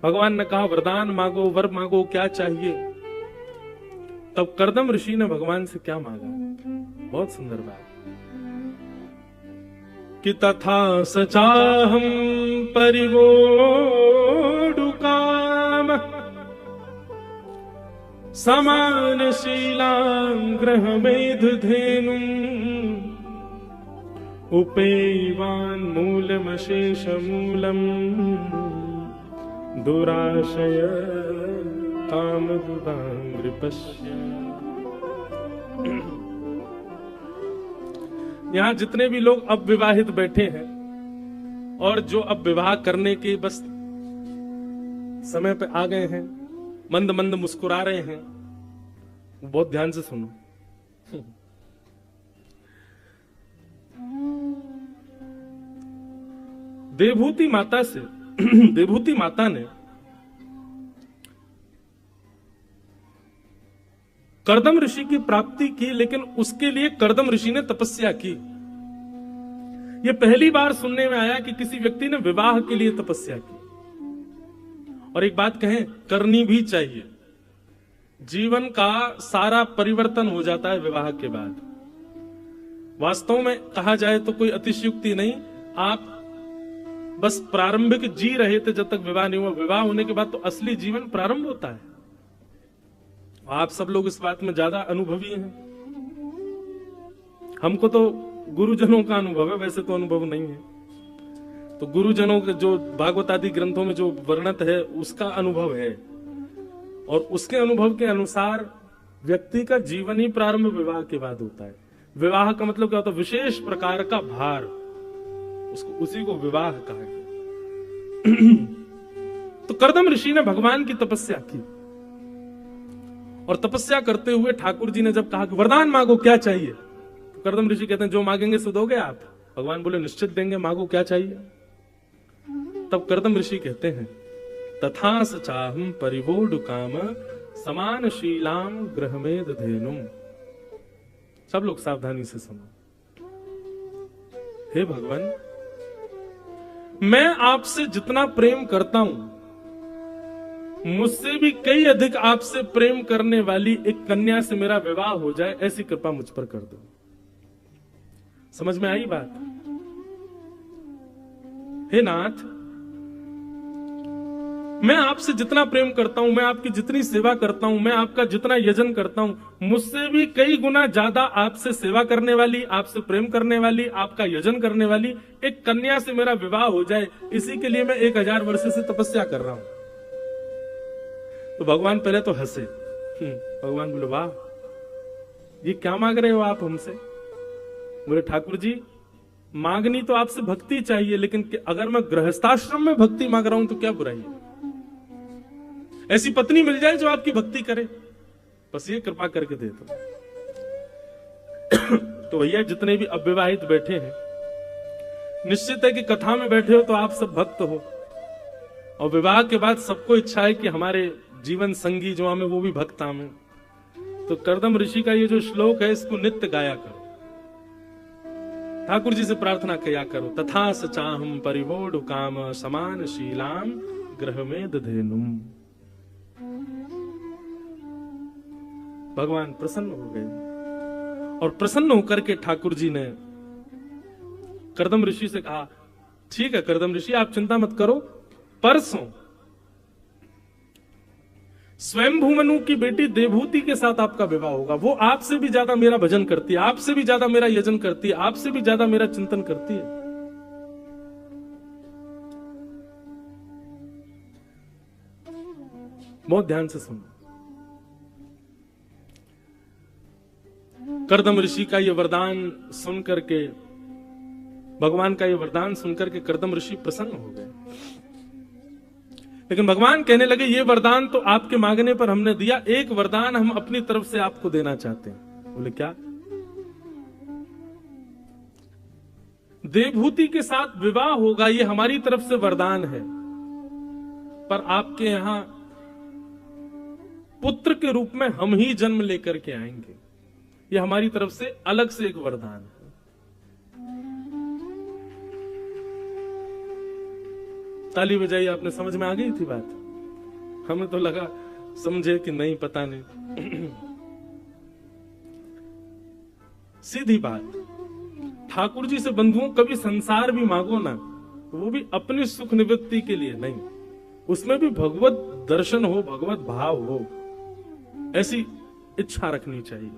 भगवान ने कहा वरदान मांगो, वर मांगो, क्या चाहिए। तब कर्दम ऋषि ने भगवान से क्या मांगा, बहुत सुंदर बात, कि तथा सचाहम परिवोडु काम समानशीलां गृहमेधधेनुम् उपेयवान् मूलमशेषमूलम् दुराशय कामदुदांग्रिपश्य। यहां जितने भी लोग अब विवाहित बैठे हैं और जो अब विवाह करने के बस समय पे आ गए हैं, मंद मंद मुस्कुरा रहे हैं, बहुत ध्यान से सुनो। देवभूति माता से देवभूति माता ने कर्दम ऋषि की प्राप्ति की, लेकिन उसके लिए कर्दम ऋषि ने तपस्या की। यह पहली बार सुनने में आया कि किसी व्यक्ति ने विवाह के लिए तपस्या की। और एक बात कहें, करनी भी चाहिए। जीवन का सारा परिवर्तन हो जाता है विवाह के बाद। वास्तव में कहा जाए तो कोई अतिशयोक्ति नहीं, आप बस प्रारंभिक जी रहे थे जब तक विवाह नहीं हुआ। विवाह होने के बाद तो असली जीवन प्रारंभ होता है। आप सब लोग इस बात में ज्यादा अनुभवी हैं। हमको तो गुरुजनों का अनुभव है, वैसे तो अनुभव नहीं है। तो गुरुजनों के जो भागवत आदि ग्रंथों में जो वर्णित है उसका अनुभव है, और उसके अनुभव के अनुसार व्यक्ति का जीवन ही प्रारंभ विवाह के बाद होता है। विवाह का मतलब क्या होता है? विशेष प्रकार का भार, उसको उसी को विवाह कहा गया। तो कर्दम ऋषि ने भगवान की तपस्या की, और तपस्या करते हुए ठाकुर जी ने जब कहा कि वरदान मांगो, क्या चाहिए? तो कर्दम ऋषि कहते हैं जो मांगेंगे सो दोगे आप। भगवान बोले निश्चित देंगे, मांगो क्या चाहिए। तब कर्दम ऋषि कहते हैं तथा सचाहम परिवोढ काम समानशीलाम गृहमेधधेनुम। सब लोग सावधानी से सुनो। हे भगवान, मैं आपसे जितना प्रेम करता हूं, मुझसे भी कई अधिक आपसे प्रेम करने वाली एक कन्या से मेरा विवाह हो जाए, ऐसी कृपा मुझ पर कर दो। समझ में आई बात? हे नाथ, मैं आपसे जितना प्रेम करता हूं, मैं आपकी जितनी सेवा करता हूं, मैं आपका जितना यजन करता हूं, मुझसे भी कई गुना ज्यादा आपसे सेवा करने वाली, आपसे प्रेम करने वाली, आपका यजन करने वाली एक कन्या से मेरा विवाह हो जाए, इसी के लिए मैं 1000 वर्ष से तपस्या कर रहा हूं। तो भगवान पहले तो हंसे। भगवान बोले वाह, ये क्या मांग रहे हो आप हमसे? बोले ठाकुर जी, मांगनी तो आपसे भक्ति चाहिए, लेकिन अगर मैं गृहस्थाश्रम में भक्ति मांग रहा हूं तो क्या बुराई है? ऐसी पत्नी मिल जाए जो आपकी भक्ति करे, बस ये कृपा करके दे दो। तो भैया जितने भी अविवाहित बैठे हैं, निश्चित है कि कथा में बैठे हो तो आप सब भक्त हो, और विवाह के बाद सबको इच्छा है कि हमारे जीवन संगी जो हमें वो भी भक्त हमें। तो कर्दम ऋषि का ये जो श्लोक है इसको नित्य गाया करो, ठाकुर जी से प्रार्थना किया करो। तथा सचाहम परिवोढ काम समानशीलाम गृहमेधधेनुम। भगवान प्रसन्न हो गए, और प्रसन्न होकर के ठाकुर जी ने कर्दम ऋषि से कहा ठीक है कर्दम ऋषि, आप चिंता मत करो, परसों स्वयंभू मनु की बेटी देवभूति के साथ आपका विवाह होगा। वो आपसे भी ज्यादा मेरा भजन करती है, आपसे भी ज्यादा मेरा यजन करती है, आपसे भी ज्यादा मेरा चिंतन करती है। बहुत ध्यान से सुनो। कर्दम ऋषि का यह वरदान सुनकर के, भगवान का यह वरदान सुनकर के कर्दम ऋषि प्रसन्न हो गए। लेकिन भगवान कहने लगे ये वरदान तो आपके मांगने पर हमने दिया, एक वरदान हम अपनी तरफ से आपको देना चाहते हैं। बोले क्या? देवभूति के साथ विवाह होगा, ये हमारी तरफ से वरदान है, पर आपके यहां पुत्र के रूप में हम ही जन्म लेकर के आएंगे, ये हमारी तरफ से अलग से एक वरदान है। ताली बजाई, आपने समझ में आ गई थी बात? हमें तो लगा समझे कि नहीं, पता नहीं। सीधी बात, ठाकुर जी से बंधुओं कभी संसार भी मांगो ना, वो भी अपनी सुख निवृत्ति के लिए नहीं, उसमें भी भगवत दर्शन हो, भगवत भाव हो। ऐसी इच्छा रखनी चाहिए।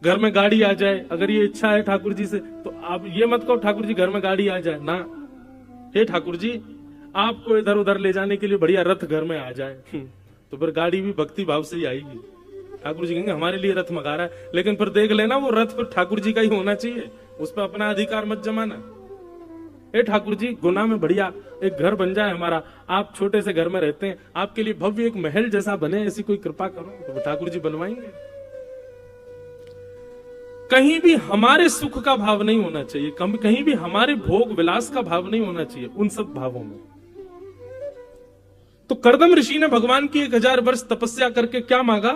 घर में गाड़ी आ जाए, अगर ये इच्छा है ठाकुर जी से, तो आप ये मत कहो ठाकुर जी घर में गाड़ी आ जाए ना, हे ठाकुर जी आपको इधर उधर ले जाने के लिए बढ़िया रथ घर में आ जाए, तो फिर गाड़ी भी भक्ति भाव से ही आएगी। ठाकुर जी कहेंगे हमारे लिए रथ मंगा रहा है, लेकिन फिर देख लेना वो रथ फिर ठाकुर जी का ही होना चाहिए, उस पर अपना अधिकार मत जमाना। ए ठाकुर जी गुना में बढ़िया एक घर बन जाए हमारा, आप छोटे से घर में रहते हैं, आपके लिए भव्य एक महल जैसा बने, ऐसी कोई कृपा करो, तो ठाकुर जी बनवाएंगे। कहीं भी हमारे सुख का भाव नहीं होना चाहिए, कहीं भी हमारे भोग विलास का भाव नहीं होना चाहिए उन सब भावों में। तो कर्दम ऋषि ने भगवान की 1000 वर्ष तपस्या करके क्या मांगा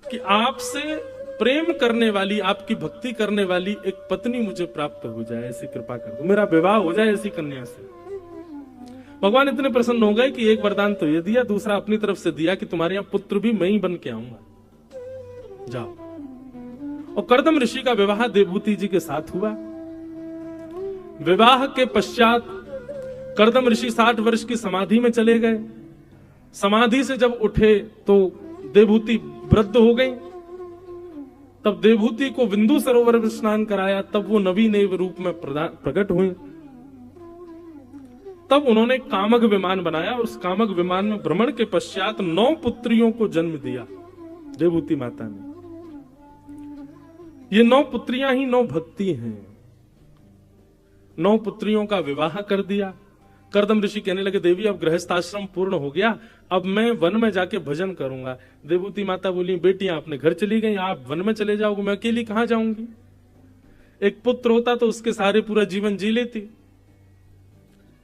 कि आपसे प्रेम करने वाली, आपकी भक्ति करने वाली एक पत्नी मुझे प्राप्त हो जाए, ऐसी कृपा कर दो, मेरा विवाह हो जाए ऐसी कन्या से। भगवान इतने प्रसन्न हो गए कि एक वरदान तो ये दिया, दूसरा अपनी तरफ से दिया कि तुम्हारे यहां पुत्र भी मैं ही बन के आऊंगा, जाओ। और कर्दम ऋषि का विवाह देवभूति जी के साथ हुआ। विवाह के पश्चात कर्दम ऋषि 60 वर्ष की समाधि में चले गए। समाधि से जब उठे तो देवभूति वृद्ध हो गई। तब देवभूति को बिंदु सरोवर में स्नान कराया, तब वो नवीन रूप में प्रकट हुई। तब उन्होंने कामक विमान बनाया और उस कामक विमान में भ्रमण के पश्चात 9 पुत्रियों को जन्म दिया देवभूति माता ने। ये 9 पुत्रियां ही 9 भक्ति हैं। 9 पुत्रियों का विवाह कर दिया। कर्दम ऋषि कहने लगे देवी अब गृहस्थाश्रम पूर्ण हो गया, अब मैं वन में जाके भजन करूंगा। देवभूति माता बोली बेटियां अपने घर चली गई, आप वन में चले जाओगे, मैं अकेली कहां जाऊंगी। एक पुत्र होता तो उसके सहारे पूरा जीवन जी लेती।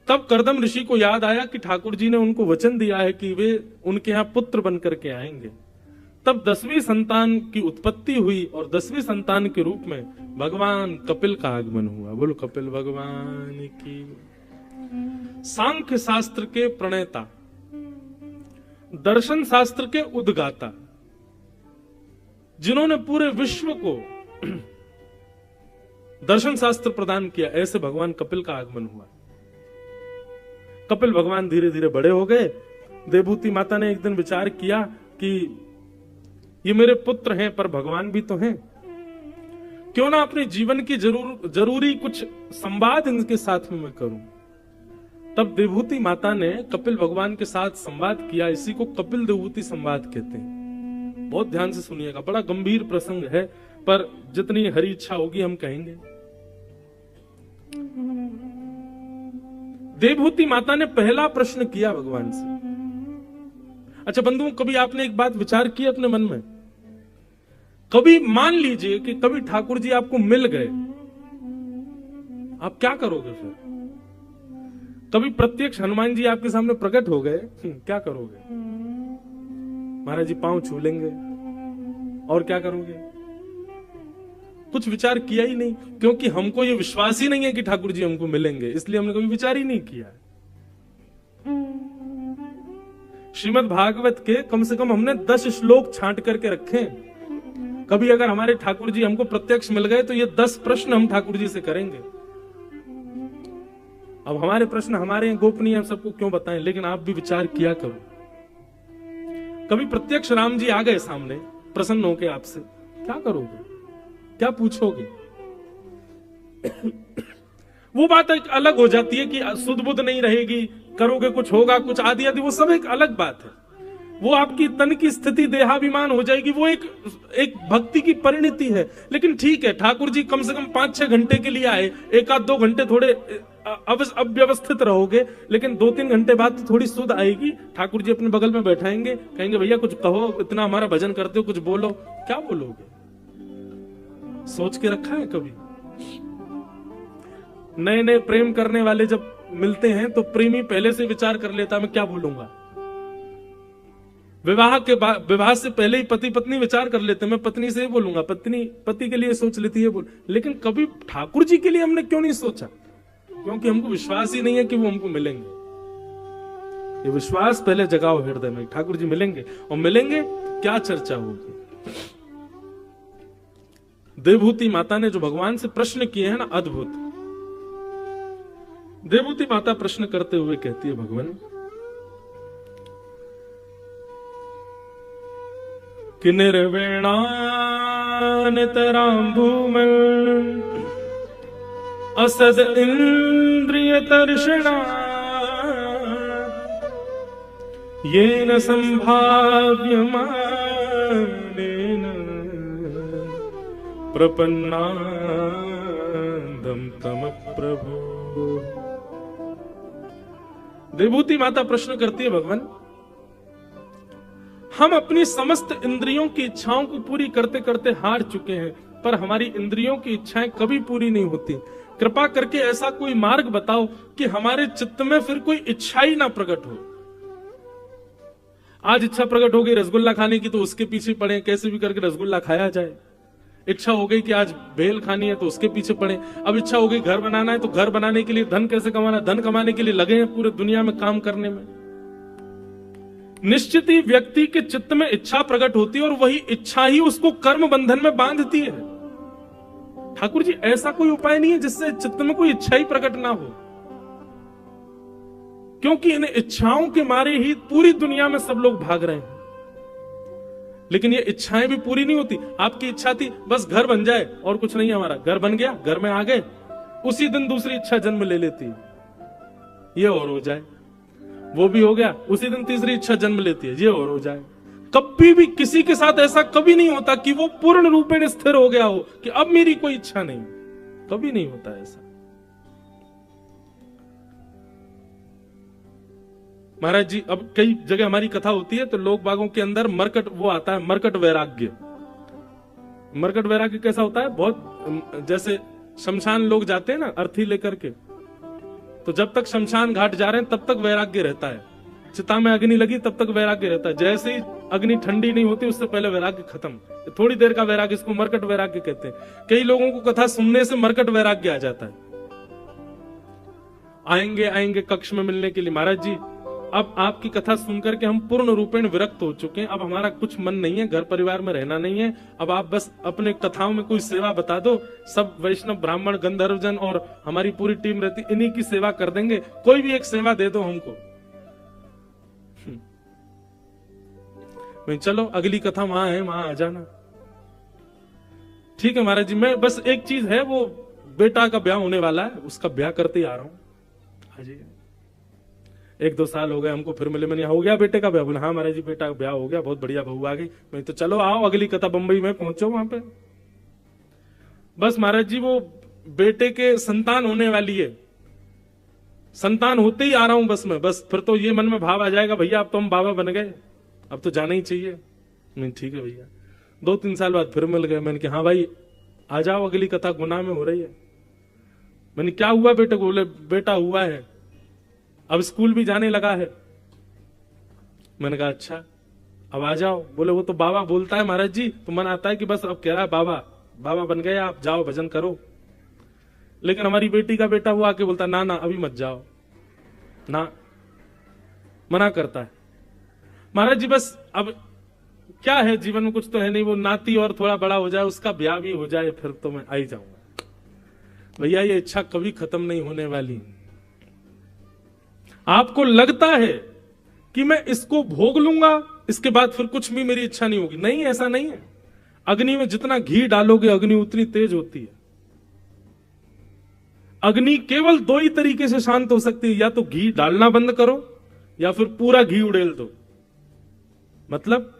तब कर्दम ऋषि को याद आया कि ठाकुर जी ने उनको वचन दिया है कि वे उनके यहां पुत्र बनकर के आएंगे। तब 10वीं संतान की उत्पत्ति हुई और 10वीं संतान के रूप में भगवान कपिल का आगमन हुआ। बोलो कपिल भगवान की। सांख्य शास्त्र के प्रणेता, दर्शन शास्त्र के उद्गाता, जिन्होंने पूरे विश्व को दर्शन शास्त्र प्रदान किया, ऐसे भगवान कपिल का आगमन हुआ। कपिल भगवान धीरे धीरे बड़े हो गए। देवभूति माता ने एक दिन विचार किया कि ये मेरे पुत्र हैं पर भगवान भी तो हैं, क्यों ना अपने जीवन की जरूरी कुछ संवाद इनके साथ में मैं करूं। तब देवभूति माता ने कपिल भगवान के साथ संवाद किया। इसी को कपिल देवभूति संवाद कहते हैं। बहुत ध्यान से सुनिएगा, बड़ा गंभीर प्रसंग है, पर जितनी हरी इच्छा होगी हम कहेंगे। देवभूति माता ने पहला प्रश्न किया भगवान से। अच्छा बंधुओं, कभी आपने एक बात विचार की अपने मन में, कभी मान लीजिए कि कभी ठाकुर जी आपको मिल गए, आप क्या करोगे फिर? कभी प्रत्यक्ष हनुमान जी आपके सामने प्रकट हो गए, क्या करोगे? महाराज जी पांव छू लेंगे, और क्या करोगे? कुछ विचार किया ही नहीं, क्योंकि हमको ये विश्वास ही नहीं है कि ठाकुर जी हमको मिलेंगे, इसलिए हमने कभी विचार ही नहीं किया। श्रीमद् भागवत के कम से कम हमने 10 श्लोक छांट करके रखे। कभी अगर हमारे ठाकुर जी हमको प्रत्यक्ष मिल गए तो ये 10 प्रश्न हम ठाकुर जी से करेंगे। अब हमारे प्रश्न हमारे गोपनीय, हम सबको क्यों बताएं, लेकिन आप भी विचार किया करो। कभी प्रत्यक्ष राम जी आ गए सामने, प्रसन्न होके आपसे, क्या करोगे? क्या पूछोगे? वो बात एक अलग हो जाती है कि सुध बुध नहीं रहेगी, करोगे कुछ होगा, कुछ आदि आदि, वो सब एक अलग बात है। वो आपकी तन की स्थिति देहाभिमान हो जाएगी, वो एक भक्ति की परिणति है। लेकिन ठीक है, ठाकुर जी कम से कम 5-6 घंटे के लिए आए, 1-2 घंटे थोड़े अव्यवस्थित रहोगे, लेकिन 2-3 घंटे बाद तो थोड़ी सुध आएगी। ठाकुर जी अपने बगल में बैठाएंगे, कहेंगे भैया कुछ कहो, इतना हमारा भजन करते हो, कुछ बोलो। क्या बोलोगे? सोच के रखा है कभी? नए नए प्रेम करने वाले जब मिलते हैं तो प्रेमी पहले से विचार कर लेता मैं क्या बोलूंगा। विवाह से पहले ही पति पत्नी विचार कर लेते, मैं पत्नी से बोलूंगा, पत्नी पति के लिए सोच लेती है बोल। लेकिन कभी ठाकुर जी के लिए हमने क्यों नहीं सोचा? क्योंकि हमको विश्वास ही नहीं है कि वो हमको मिलेंगे। ये विश्वास पहले जगाओ हृदय में, ठाकुर जी मिलेंगे, और मिलेंगे क्या चर्चा होगी। देवभूति माता ने जो भगवान से प्रश्न किए हैं ना, अद्भुत। देवभूति माता प्रश्न करते हुए कहती है, भगवान कि निर्वेणा नितरां भूमि असद इंद्रिय तर्षणा येन संभाव्यमानेन प्रपन्नादं तम प्रभु। देवभूति माता प्रश्न करती है, भगवान हम अपनी समस्त इंद्रियों की इच्छाओं को पूरी करते करते हार चुके हैं, पर हमारी इंद्रियों की इच्छाएं कभी पूरी नहीं होती। कृपा करके ऐसा कोई मार्ग बताओ कि हमारे चित्त में फिर कोई इच्छा ही ना प्रकट हो। आज इच्छा प्रकट हो गई रसगुल्ला खाने की, तो उसके पीछे पड़े, कैसे भी करके रसगुल्ला खाया जाए। इच्छा हो गई कि आज भेल खानी है, तो उसके पीछे पड़े। अब इच्छा हो गई घर बनाना है, तो घर बनाने के लिए धन कैसे कमाना, धन कमाने के लिए लगे हैं पूरे दुनिया में काम करने में। निश्चित ही व्यक्ति के चित्त में इच्छा प्रकट होती है और वही इच्छा ही उसको कर्म बंधन में बांधती है। ठाकुर जी, ऐसा कोई उपाय नहीं है जिससे चित्त में कोई इच्छा ही प्रकट ना हो, क्योंकि इन इच्छाओं के मारे ही पूरी दुनिया में सब लोग भाग रहे हैं। लेकिन ये इच्छाएं भी पूरी नहीं होती। आपकी इच्छा थी बस घर बन जाए और कुछ नहीं, हमारा घर बन गया, घर में आ गए, उसी दिन दूसरी इच्छा जन्म ले लेती है, ये और हो जाए, वो भी हो गया, उसी दिन तीसरी इच्छा जन्म लेती है, ये और हो जाए। कभी भी किसी के साथ ऐसा कभी नहीं होता कि वो पूर्ण रूपेण स्थिर हो गया हो कि अब मेरी कोई इच्छा नहीं, कभी नहीं होता ऐसा। महाराज जी, अब कई जगह हमारी कथा होती है तो लोग बागों के अंदर मरकट वो आता है, मरकट वैराग्य। मरकट वैराग्य कैसा होता है, बहुत जैसे शमशान लोग जाते हैं ना अर्थी लेकर के, तो जब तक शमशान घाट जा रहे हैं तब तक वैराग्य रहता है। चिता में अग्नि लगी तब तक वैराग्य रहता है, जैसे ही अग्नि ठंडी नहीं होती उससे पहले वैराग्य खत्म। थोड़ी देर का वैराग्य, इसको मरकट वैराग्य कहते हैं। कई लोगों को कथा सुनने से मरकट वैराग्य आ जाता है, आएंगे कक्ष में मिलने के लिए, महाराज जी अब आपकी कथा सुनकर के हम पूर्ण रूपेण विरक्त हो चुके हैं, अब हमारा कुछ मन नहीं है, घर परिवार में रहना नहीं है, अब आप बस अपने कथाओं में कोई सेवा बता दो, सब वैष्णव ब्राह्मण गंधर्वजन और हमारी पूरी टीम रहती, इन्हीं की सेवा कर देंगे, कोई भी एक सेवा दे दो हमको। चलो अगली कथा वहां है, वहां आ जाना। ठीक है महाराज जी, मैं बस एक चीज है, वो बेटा का ब्याह होने वाला है, उसका ब्याह करते ही आ रहा हूं। हाँ जी, 1-2 साल हो गए हमको, फिर मिले, मैंने हो गया बेटे का ब्याह? बोले हाँ महाराज जी बेटा का ब्याह हो गया, बहुत बढ़िया बहू आ गई। मैं तो चलो आओ अगली कथा, बंबई में पहुंचो वहां पे। बस महाराज जी वो बेटे के संतान होने वाली है, संतान होते ही आ रहा हूं बस मैं, बस फिर तो ये मन में भाव आ जाएगा, भैया अब तो हम बाबा बन गए, अब तो जाना ही चाहिए। नहीं ठीक है भैया। 2-3 साल बाद फिर मिल गए, मैंने कहा हाँ भाई आ जाओ अगली कथा गुना में हो रही है। मैंने क्या हुआ बेटे को? बोले बेटा हुआ है, अब स्कूल भी जाने लगा है। मैंने कहा अच्छा अब आ जाओ। बोले वो तो बाबा बोलता है महाराज जी, तो मन आता है कि बस अब कह रहा है बाबा बाबा बन गए, आप जाओ भजन करो। लेकिन हमारी बेटी का बेटा वो आके बोलता ना ना अभी मत जाओ, ना मना करता है। महाराज जी बस अब क्या है, जीवन में कुछ तो है नहीं, वो नाती और थोड़ा बड़ा हो जाए, उसका ब्याह भी हो जाए, फिर तो मैं आ ही जाऊंगा। भैया ये इच्छा कभी खत्म नहीं होने वाली। आपको लगता है कि मैं इसको भोग लूंगा, इसके बाद फिर कुछ भी मेरी इच्छा नहीं होगी, नहीं ऐसा नहीं है। अग्नि में जितना घी डालोगे अग्नि उतनी तेज होती है। अग्नि केवल 2 ही तरीके से शांत हो सकती है, या तो घी डालना बंद करो या फिर पूरा घी उड़ेल दो। मतलब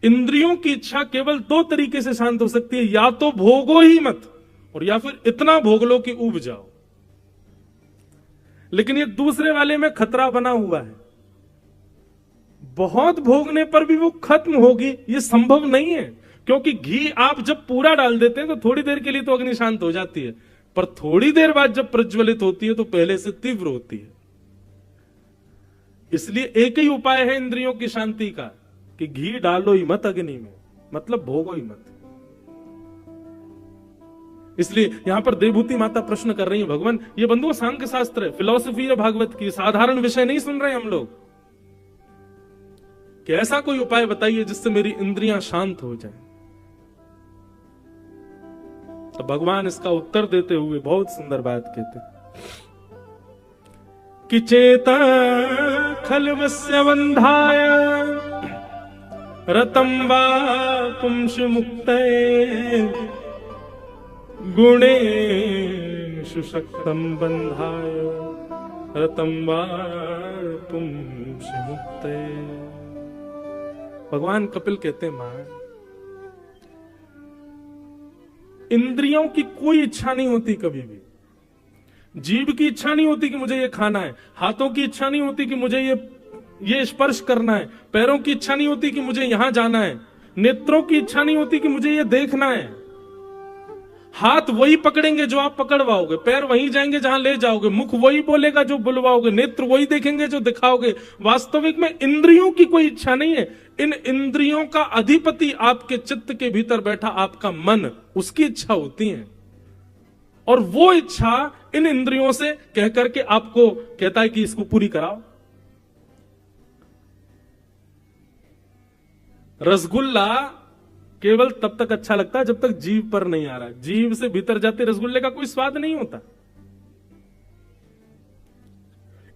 इंद्रियों की इच्छा केवल 2 तरीके से शांत हो सकती है, या तो भोगो ही मत, और या फिर इतना भोग लो कि उब जाओ। लेकिन ये दूसरे वाले में खतरा बना हुआ है, बहुत भोगने पर भी वो खत्म होगी ये संभव नहीं है। क्योंकि घी आप जब पूरा डाल देते हैं तो थोड़ी देर के लिए तो अग्नि शांत हो जाती है, पर थोड़ी देर बाद जब प्रज्वलित होती है तो पहले से तीव्र होती है। इसलिए एक ही उपाय है इंद्रियों की शांति का कि घी डालो ही मत अग्नि में, मतलब भोगो ही मत। इसलिए यहां पर देवभूति माता प्रश्न कर रही है, भगवान ये बंधुओं सांख्य शास्त्र है, फिलॉसफी है भागवत की, साधारण विषय नहीं सुन रहे हम लोग, कि ऐसा कोई उपाय बताइए जिससे मेरी इंद्रियां शांत हो जाएं। तो भगवान इसका उत्तर देते हुए बहुत सुंदर बात कहते कि चेता खलवस्य बंधाय रतं वा पुंसि मुक्तये गुणेषु शक्तं बन्धाय रतं वा पुंसि मुक्तये। भगवान कपिल कहते हैं, मां इंद्रियों की कोई इच्छा नहीं होती कभी भी। जीभ की इच्छा नहीं होती कि मुझे ये खाना है, हाथों की इच्छा नहीं होती कि मुझे ये स्पर्श करना है, पैरों की इच्छा नहीं होती कि मुझे यहां जाना है, नेत्रों की इच्छा नहीं होती कि मुझे ये देखना है। हाथ वही पकड़ेंगे जो आप पकड़वाओगे, पैर वहीं जाएंगे जहां ले जाओगे, मुख वही बोलेगा जो बुलवाओगे, नेत्र वही देखेंगे जो दिखाओगे। वास्तविक में इंद्रियों की कोई इच्छा नहीं है। इन इंद्रियों का अधिपति आपके चित्त के भीतर बैठा आपका मन, उसकी इच्छा होती है। और वो इच्छा इन इंद्रियों से कह करके आपको कहता है कि इसको पूरी कराओ। रसगुल्ला केवल तब तक अच्छा लगता है जब तक जीभ पर नहीं आ रहा। जीभ से भीतर जाते रसगुल्ले का कोई स्वाद नहीं होता।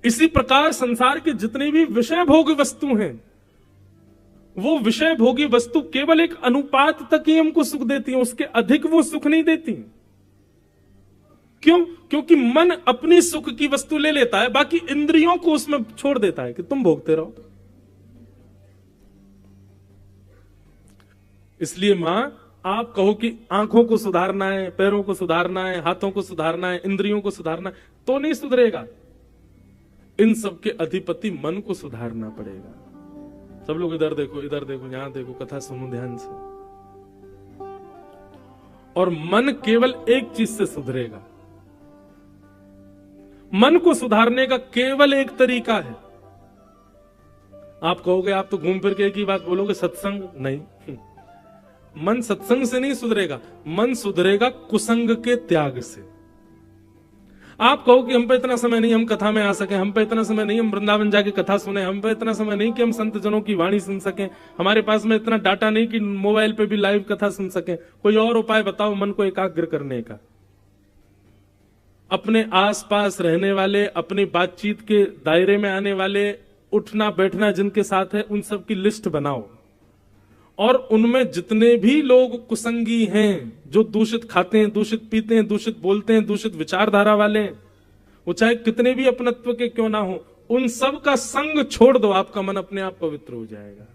इसी प्रकार संसार के जितने भी विषय भोग वस्तु हैं, वो विषय भोगी वस्तु केवल एक अनुपात तक ही हमको सुख देती है, उसके अधिक वो सुख नहीं देती। क्यों? क्योंकि मन अपनी सुख की वस्तु ले लेता है, बाकी इंद्रियों को उसमें छोड़ देता है कि तुम भोगते रहो। इसलिए मां, आप कहो कि आंखों को सुधारना है, पैरों को सुधारना है, हाथों को सुधारना है, इंद्रियों को सुधारना है, तो नहीं सुधरेगा। इन सब के अधिपति मन को सुधारना पड़ेगा। सब लोग इधर देखो, इधर देखो, यहां देखो, कथा सुनो ध्यान से। और मन केवल एक चीज से सुधरेगा। मन को सुधारने का केवल एक तरीका है। आप कहोगे, आप तो घूम फिर के एक ही बात बोलोगे, सत्संग। नहीं, मन सत्संग से नहीं सुधरेगा, मन सुधरेगा कुसंग के त्याग से। आप कहो कि हम पे इतना समय नहीं हम कथा में आ सके, हम पे इतना समय नहीं हम वृंदावन जाके कथा सुने, हम पे इतना समय नहीं कि हम संत जनों की वाणी सुन सकें, हमारे पास में इतना डाटा नहीं कि मोबाइल पे भी लाइव कथा सुन सकें। कोई और उपाय बताओ मन को एकाग्र करने का। अपने आसपास रहने वाले, अपनी बातचीत के दायरे में आने वाले, उठना बैठना जिनके साथ है, उन सब की लिस्ट बनाओ। और उनमें जितने भी लोग कुसंगी हैं, जो दूषित खाते हैं, दूषित पीते हैं, दूषित बोलते हैं, दूषित विचारधारा वाले, वो चाहे कितने भी अपनत्व के क्यों ना हो, उन सब का संग छोड़ दो, आपका मन अपने आप पवित्र हो जाएगा।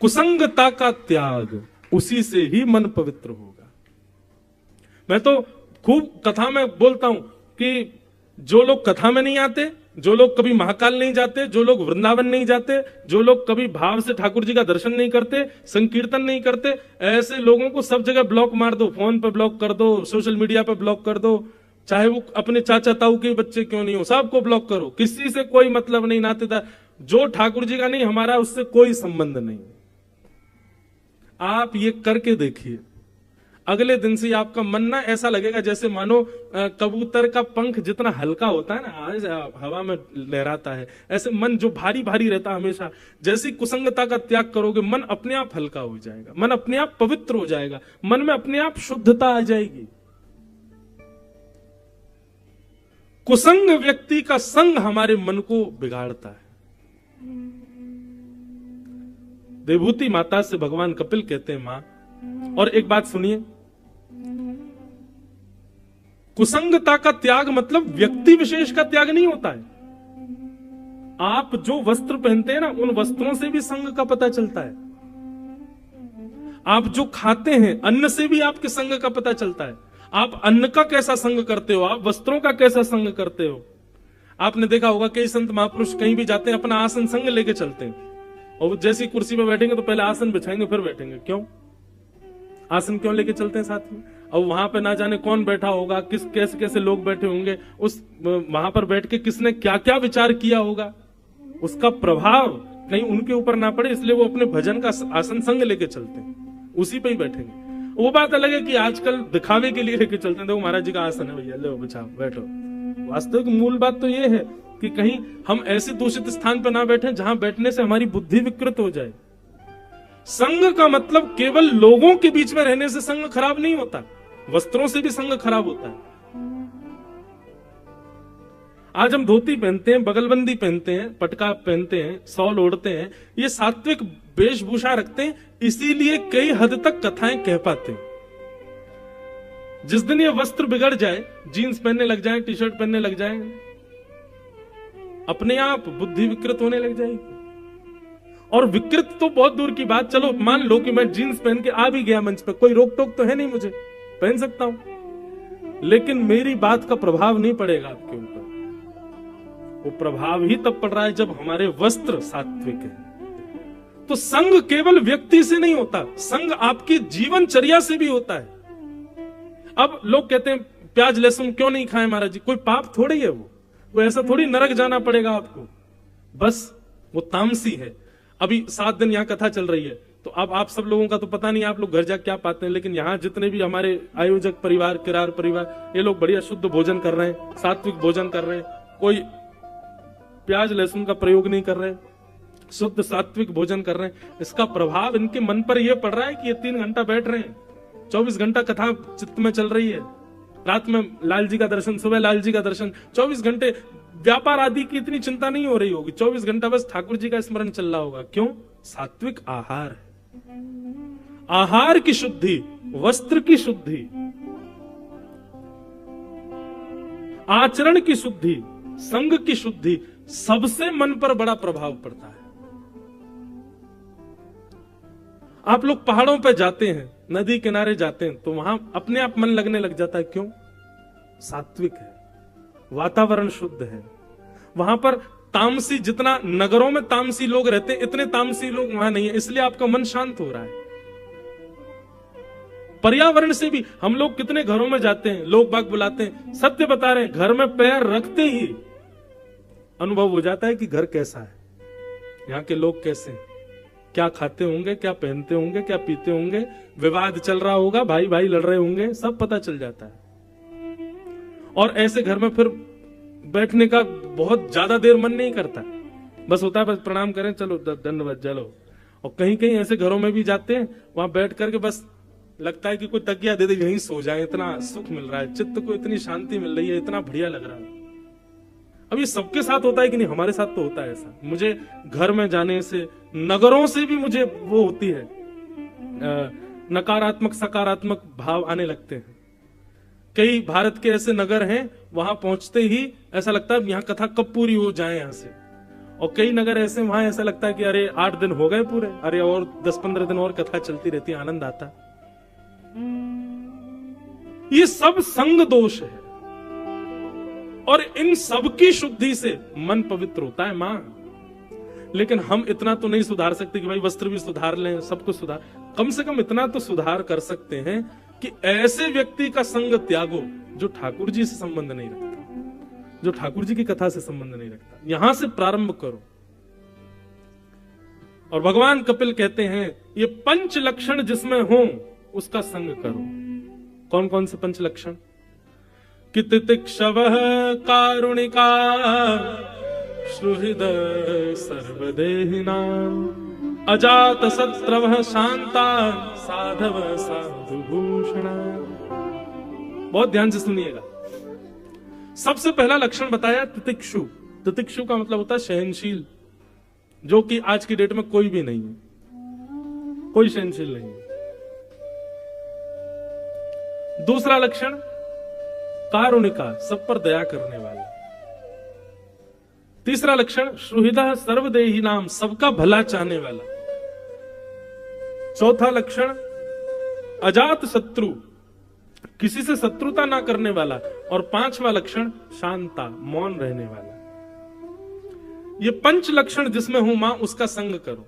कुसंगता का त्याग, उसी से ही मन पवित्र होगा। मैं तो खूब कथा में बोलता हूं कि जो लोग कथा में नहीं आते, जो लोग कभी महाकाल नहीं जाते, जो लोग वृंदावन नहीं जाते, जो लोग कभी भाव से ठाकुर जी का दर्शन नहीं करते, संकीर्तन नहीं करते, ऐसे लोगों को सब जगह ब्लॉक मार दो। फोन पे ब्लॉक कर दो, सोशल मीडिया पे ब्लॉक कर दो, चाहे वो अपने चाचा ताऊ के बच्चे क्यों नहीं हो, सबको ब्लॉक करो। किसी से कोई मतलब नहीं, नातेदार जो ठाकुर जी का नहीं, हमारा उससे कोई संबंध नहीं। आप ये करके देखिए, अगले दिन से आपका मन ना ऐसा लगेगा जैसे मानो कबूतर का पंख जितना हल्का होता है ना, आज हवा में लहराता है, ऐसे मन जो भारी भारी रहता है हमेशा, जैसी कुसंगता का त्याग करोगे मन अपने आप हल्का हो जाएगा, मन अपने आप पवित्र हो जाएगा, मन में अपने आप शुद्धता आ जाएगी। कुसंग व्यक्ति का संग हमारे मन को बिगाड़ता है। देवभूति माता से भगवान कपिल कहते हैं, मां, और एक बात सुनिए, कुसंगता का त्याग मतलब व्यक्ति विशेष का त्याग नहीं होता है। आप जो वस्त्र पहनते हैं ना, उन वस्त्रों से भी संग का पता चलता है। आप जो खाते हैं, अन्न से भी आपके संग का पता चलता है। आप अन्न का कैसा संग करते हो, आप वस्त्रों का कैसा संग करते हो। आपने देखा होगा कई संत महापुरुष कहीं भी जाते हैं, अपना आसन संग लेके चलते हैं, और जैसी कुर्सी पे बैठेंगे तो पहले आसन बिछाएंगे फिर बैठेंगे। क्यों? आसन क्यों लेके चलते हैं साथ में? और वहां पे ना जाने कौन बैठा होगा, किस कैसे कैसे लोग बैठे होंगे, उस वहां पर बैठ के किसने क्या क्या विचार किया होगा, उसका प्रभाव कहीं उनके ऊपर ना पड़े, इसलिए वो अपने भजन का आसन संग लेके चलते हैं, उसी पे ही बैठेंगे। वो बात अलग है कि आजकल दिखावे के लिए लेके चलते हैं, देखो महाराज जी का आसन है भैया, लो बिछाओ बैठो। वास्तविक मूल बात तो ये है कि कहीं हम ऐसे दूषित स्थान पर ना बैठे जहां बैठने से हमारी बुद्धि विकृत हो जाए। संग का मतलब केवल लोगों के बीच में रहने से संग खराब नहीं होता, वस्त्रों से भी संग खराब होता है। आज हम धोती पहनते हैं, बगलबंदी पहनते हैं, पटका पहनते हैं, शॉल ओढ़ते हैं, ये सात्विक वेशभूषा रखते हैं, इसीलिए कई हद तक कथाएं कह पाते हैं। जिस दिन ये वस्त्र बिगड़ जाए, जीन्स पहनने लग जाए, टी शर्ट पहनने लग जाए, अपने आप बुद्धि विकृत होने लग जाएगी। और विकृत तो बहुत दूर की बात, चलो मान लो कि मैं जीन्स पहन के आ भी गया मंच पर, कोई रोक टोक तो है नहीं, मुझे पहन सकता हूं, लेकिन मेरी बात का प्रभाव नहीं पड़ेगा आपके ऊपर। वो प्रभाव ही तब पड़ रहा है जब हमारे वस्त्र सात्विक है। तो संग केवल व्यक्ति से नहीं होता, संग आपकी जीवनचर्या से भी होता है। अब लोग कहते हैं प्याज लहसुन क्यों नहीं खाएं महाराज जी, कोई पाप थोड़ी है वो ऐसा थोड़ी नरक जाना पड़ेगा आपको, बस वो तामसी है। अभी 7 दिन यहाँ कथा चल रही है, तो अब आप सब लोगों का तो पता नहीं आप लोग घर जाके क्या पाते हैं, लेकिन यहाँ जितने भी हमारे आयोजक परिवार, किरार परिवार, ये लोग बढ़िया शुद्ध भोजन कर रहे हैं, सात्विक भोजन कर रहे हैं, कोई प्याज लहसुन का प्रयोग नहीं कर रहे, शुद्ध सात्विक भोजन कर रहे हैं। इसका प्रभाव इनके मन पर यह पड़ रहा है कि ये 3 घंटा बैठ रहे हैं, 24 घंटा कथा चित्त में चल रही है, रात में लाल जी का दर्शन, सुबह लाल जी का दर्शन, 24 घंटे व्यापार आदि की इतनी चिंता नहीं हो रही होगी, 24 घंटा बस ठाकुर जी का स्मरण चल रहा होगा। क्यों? सात्विक आहार है। आहार की शुद्धि, वस्त्र की शुद्धि, आचरण की शुद्धि, संग की शुद्धि, सबसे मन पर बड़ा प्रभाव पड़ता है। आप लोग पहाड़ों पर जाते हैं, नदी किनारे जाते हैं, तो वहां अपने आप मन लगने लग जाता है। क्यों? सात्विक है, वातावरण शुद्ध है। वहां पर तामसी, जितना नगरों में तामसी लोग रहते हैं, इतने तामसी लोग वहां नहीं है, इसलिए आपका मन शांत हो रहा है। पर्यावरण से भी, हम लोग कितने घरों में जाते हैं, लोग बाग बुलाते हैं, सत्य बता रहे हैं, घर में पैर रखते ही अनुभव हो जाता है कि घर कैसा है, यहाँ के लोग कैसे हैं, क्या खाते होंगे, क्या पहनते होंगे, क्या पीते होंगे, विवाद चल रहा होगा, भाई भाई लड़ रहे होंगे, सब पता चल जाता है। और ऐसे घर में फिर बैठने का बहुत ज्यादा देर मन नहीं करता, बस होता है बस प्रणाम करें, चलो दंडवत चलो। और कहीं कहीं ऐसे घरों में भी जाते हैं, वहां बैठ करके बस लगता है कि कोई तकिया दे दे, यहीं सो जाए, इतना सुख मिल रहा है, चित्त को इतनी शांति मिल रही है, इतना बढ़िया लग रहा है। अब ये सबके साथ होता है कि नहीं? हमारे साथ तो होता है ऐसा। मुझे घर में जाने से, नगरों से भी मुझे वो होती है, नकारात्मक सकारात्मक भाव आने लगते हैं। कई भारत के ऐसे नगर हैं, वहां पहुंचते ही ऐसा लगता है यहाँ कथा कब पूरी हो जाए यहाँ से। और कई नगर ऐसे, वहां ऐसा लगता है कि अरे 8 दिन हो गए पूरे, अरे और 10-15 दिन और कथा चलती रहती है, आनंद आता। ये सब संग दोष है, और इन सब की शुद्धि से मन पवित्र होता है मां। लेकिन हम इतना तो नहीं सुधार सकते कि भाई वस्त्र भी सुधार लें, सब कुछ सुधार, कम से कम इतना तो सुधार कर सकते हैं कि ऐसे व्यक्ति का संग त्यागो जो ठाकुर जी से संबंध नहीं रखता, जो ठाकुर जी की कथा से संबंध नहीं रखता। यहां से प्रारंभ करो। और भगवान कपिल कहते हैं ये 5 लक्षण जिसमें हो उसका संग करो। कौन कौन से 5 लक्षण? कि तितिक्षवः कारुणिका सुहृदः सर्वदेहिनां, अजात शत्रवः शांता साधवः साधुभूषणा। बहुत ध्यान से सुनिएगा। सबसे पहला लक्षण बताया तितिक्षु। तितिक्षु का मतलब होता है सहनशील, जो कि आज की डेट में कोई भी नहीं है, कोई सहनशील नहीं है। दूसरा लक्षण कारुणिका, सब पर दया करने वाला। तीसरा लक्षण सुहृदः सर्वदेही नाम, सबका भला चाहने वाला। चौथा लक्षण अजात शत्रु, किसी से शत्रुता ना करने वाला। और 5वां लक्षण शांता, मौन रहने वाला। ये 5 लक्षण जिसमें हूं मां, उसका संग करो।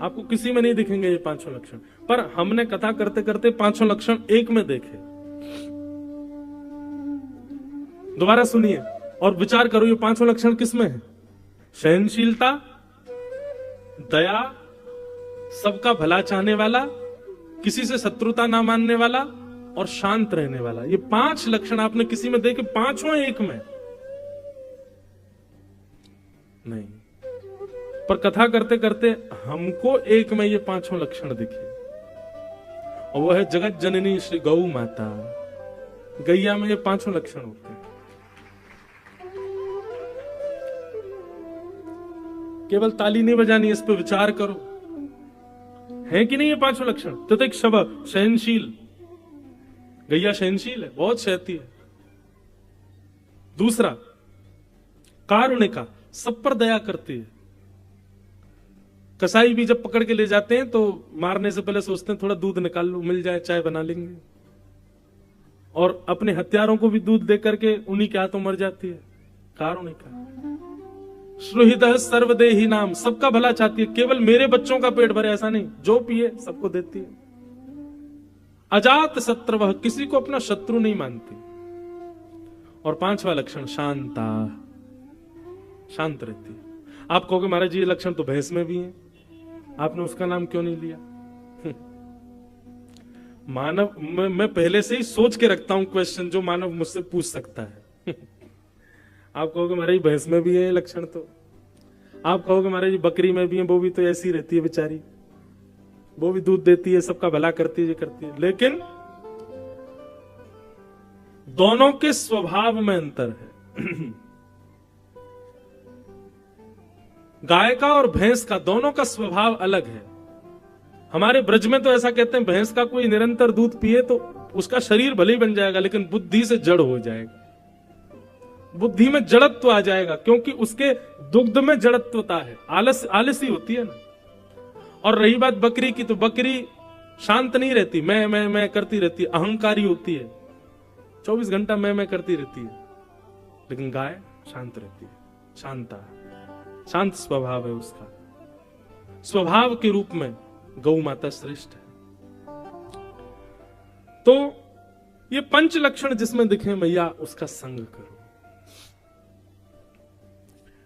आपको किसी में नहीं दिखेंगे ये 5 लक्षण, पर हमने कथा करते करते 5 लक्षण एक में देखे। दोबारा सुनिए और विचार करो ये 5 लक्षण किसमें है? सहनशीलता, दया, सबका भला चाहने वाला, किसी से शत्रुता ना मानने वाला और शांत रहने वाला। ये 5 लक्षण आपने किसी में देखे? 5 एक में नहीं, पर कथा करते करते हमको एक में ये 5 लक्षण दिखे, और वह है जगत जननी श्री गौ माता। गैया में ये 5 लक्षण होते हैं। केवल ताली नहीं बजानी, इस पर विचार करो। है कि नहीं ये पांचों लक्षण? ततिक शब, सहनशील, गैया सहनशील है, बहुत सहती है। दूसरा कारुणिका, सब पर दया करती है। कसाई भी जब पकड़ के ले जाते हैं तो मारने से पहले सोचते हैं थोड़ा दूध निकाल लो, मिल जाए चाय बना लेंगे, और अपने हत्यारों को भी दूध दे करके उन्हीं के हाथों मर जाती है। कारुणिका। श्रुहिदः सर्वदेही नाम, सबका भला चाहती है, केवल मेरे बच्चों का पेट भरे ऐसा नहीं, जो पिए सबको देती है। अजात शत्रवः, किसी को अपना शत्रु नहीं मानती। और पांचवा लक्षण शांता, शांत रहती है। आप कहोगे महाराज जी ये लक्षण तो भैंस में भी है, आपने उसका नाम क्यों नहीं लिया? मानव, मैं पहले से ही सोच के रखता हूं क्वेश्चन जो मानव मुझसे पूछ सकता है। आप कहोगे महाराज भैंस में भी है ये लक्षण, तो आप कहोगे महाराज जी बकरी में भी है, वो भी तो ऐसी रहती है बेचारी, वो भी दूध देती है, सबका भला करती है, ये करती है। लेकिन दोनों के स्वभाव में अंतर है। गाय का और भैंस का, दोनों का स्वभाव अलग है। हमारे ब्रज में तो ऐसा कहते हैं भैंस का कोई निरंतर दूध पिए तो उसका शरीर भले ही बन जाएगा लेकिन बुद्धि से जड़ हो जाएगा, बुद्धि में जड़त्व आ जाएगा, क्योंकि उसके दुग्ध में जड़त्वता है, आलसी होती है ना। और रही बात बकरी की, तो बकरी शांत नहीं रहती, मैं करती रहती है, अहंकारी होती है, 24 घंटा मैं करती रहती है। लेकिन गाय शांत रहती है, शांता, शांत स्वभाव है उसका। स्वभाव के रूप में गौ माता श्रेष्ठ है। तो ये पंच लक्षण जिसमें दिखे मैया उसका संग करो।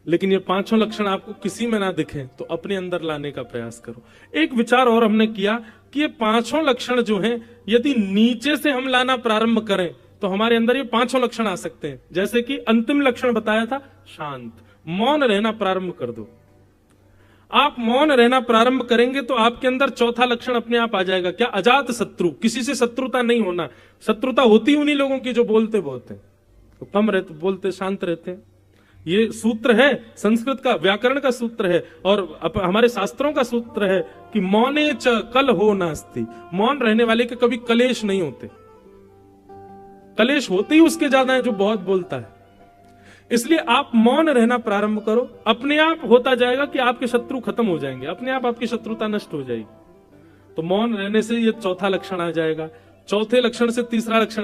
लेकिन ये पांचों लक्षण आपको किसी में ना दिखे तो अपने अंदर लाने का प्रयास करो। एक विचार और हमने किया कि ये पांचों लक्षण जो हैं, यदि नीचे से हम लाना प्रारंभ करें तो हमारे अंदर ये पांचों लक्षण आ सकते हैं। जैसे कि अंतिम लक्षण बताया था शांत, मौन रहना प्रारंभ कर दो। आप मौन रहना प्रारंभ करेंगे तो आपके अंदर चौथा लक्षण अपने आप आ जाएगा, क्या? अजात शत्रु, किसी से शत्रुता नहीं होना। शत्रुता होती उन्हीं लोगों की जो बोलते बहुत हैं, तो कम रहते, बोलते शांत रहते हैं। ये सूत्र है, संस्कृत का व्याकरण का सूत्र है, और हमारे शास्त्रों का सूत्र है कि मौने च कल हो नास्ति। मौन रहने वाले के कभी कलेश नहीं होते, कलेश होते ही उसके ज्यादा है जो बहुत बोलता है। इसलिए आप मौन रहना प्रारंभ करो, अपने आप होता जाएगा कि आपके शत्रु खत्म हो जाएंगे, अपने आप आपकी शत्रुता नष्ट हो जाएगी। तो मौन रहने से ये चौथा लक्षण आ जाएगा। चौथे लक्षण से तीसरा लक्षण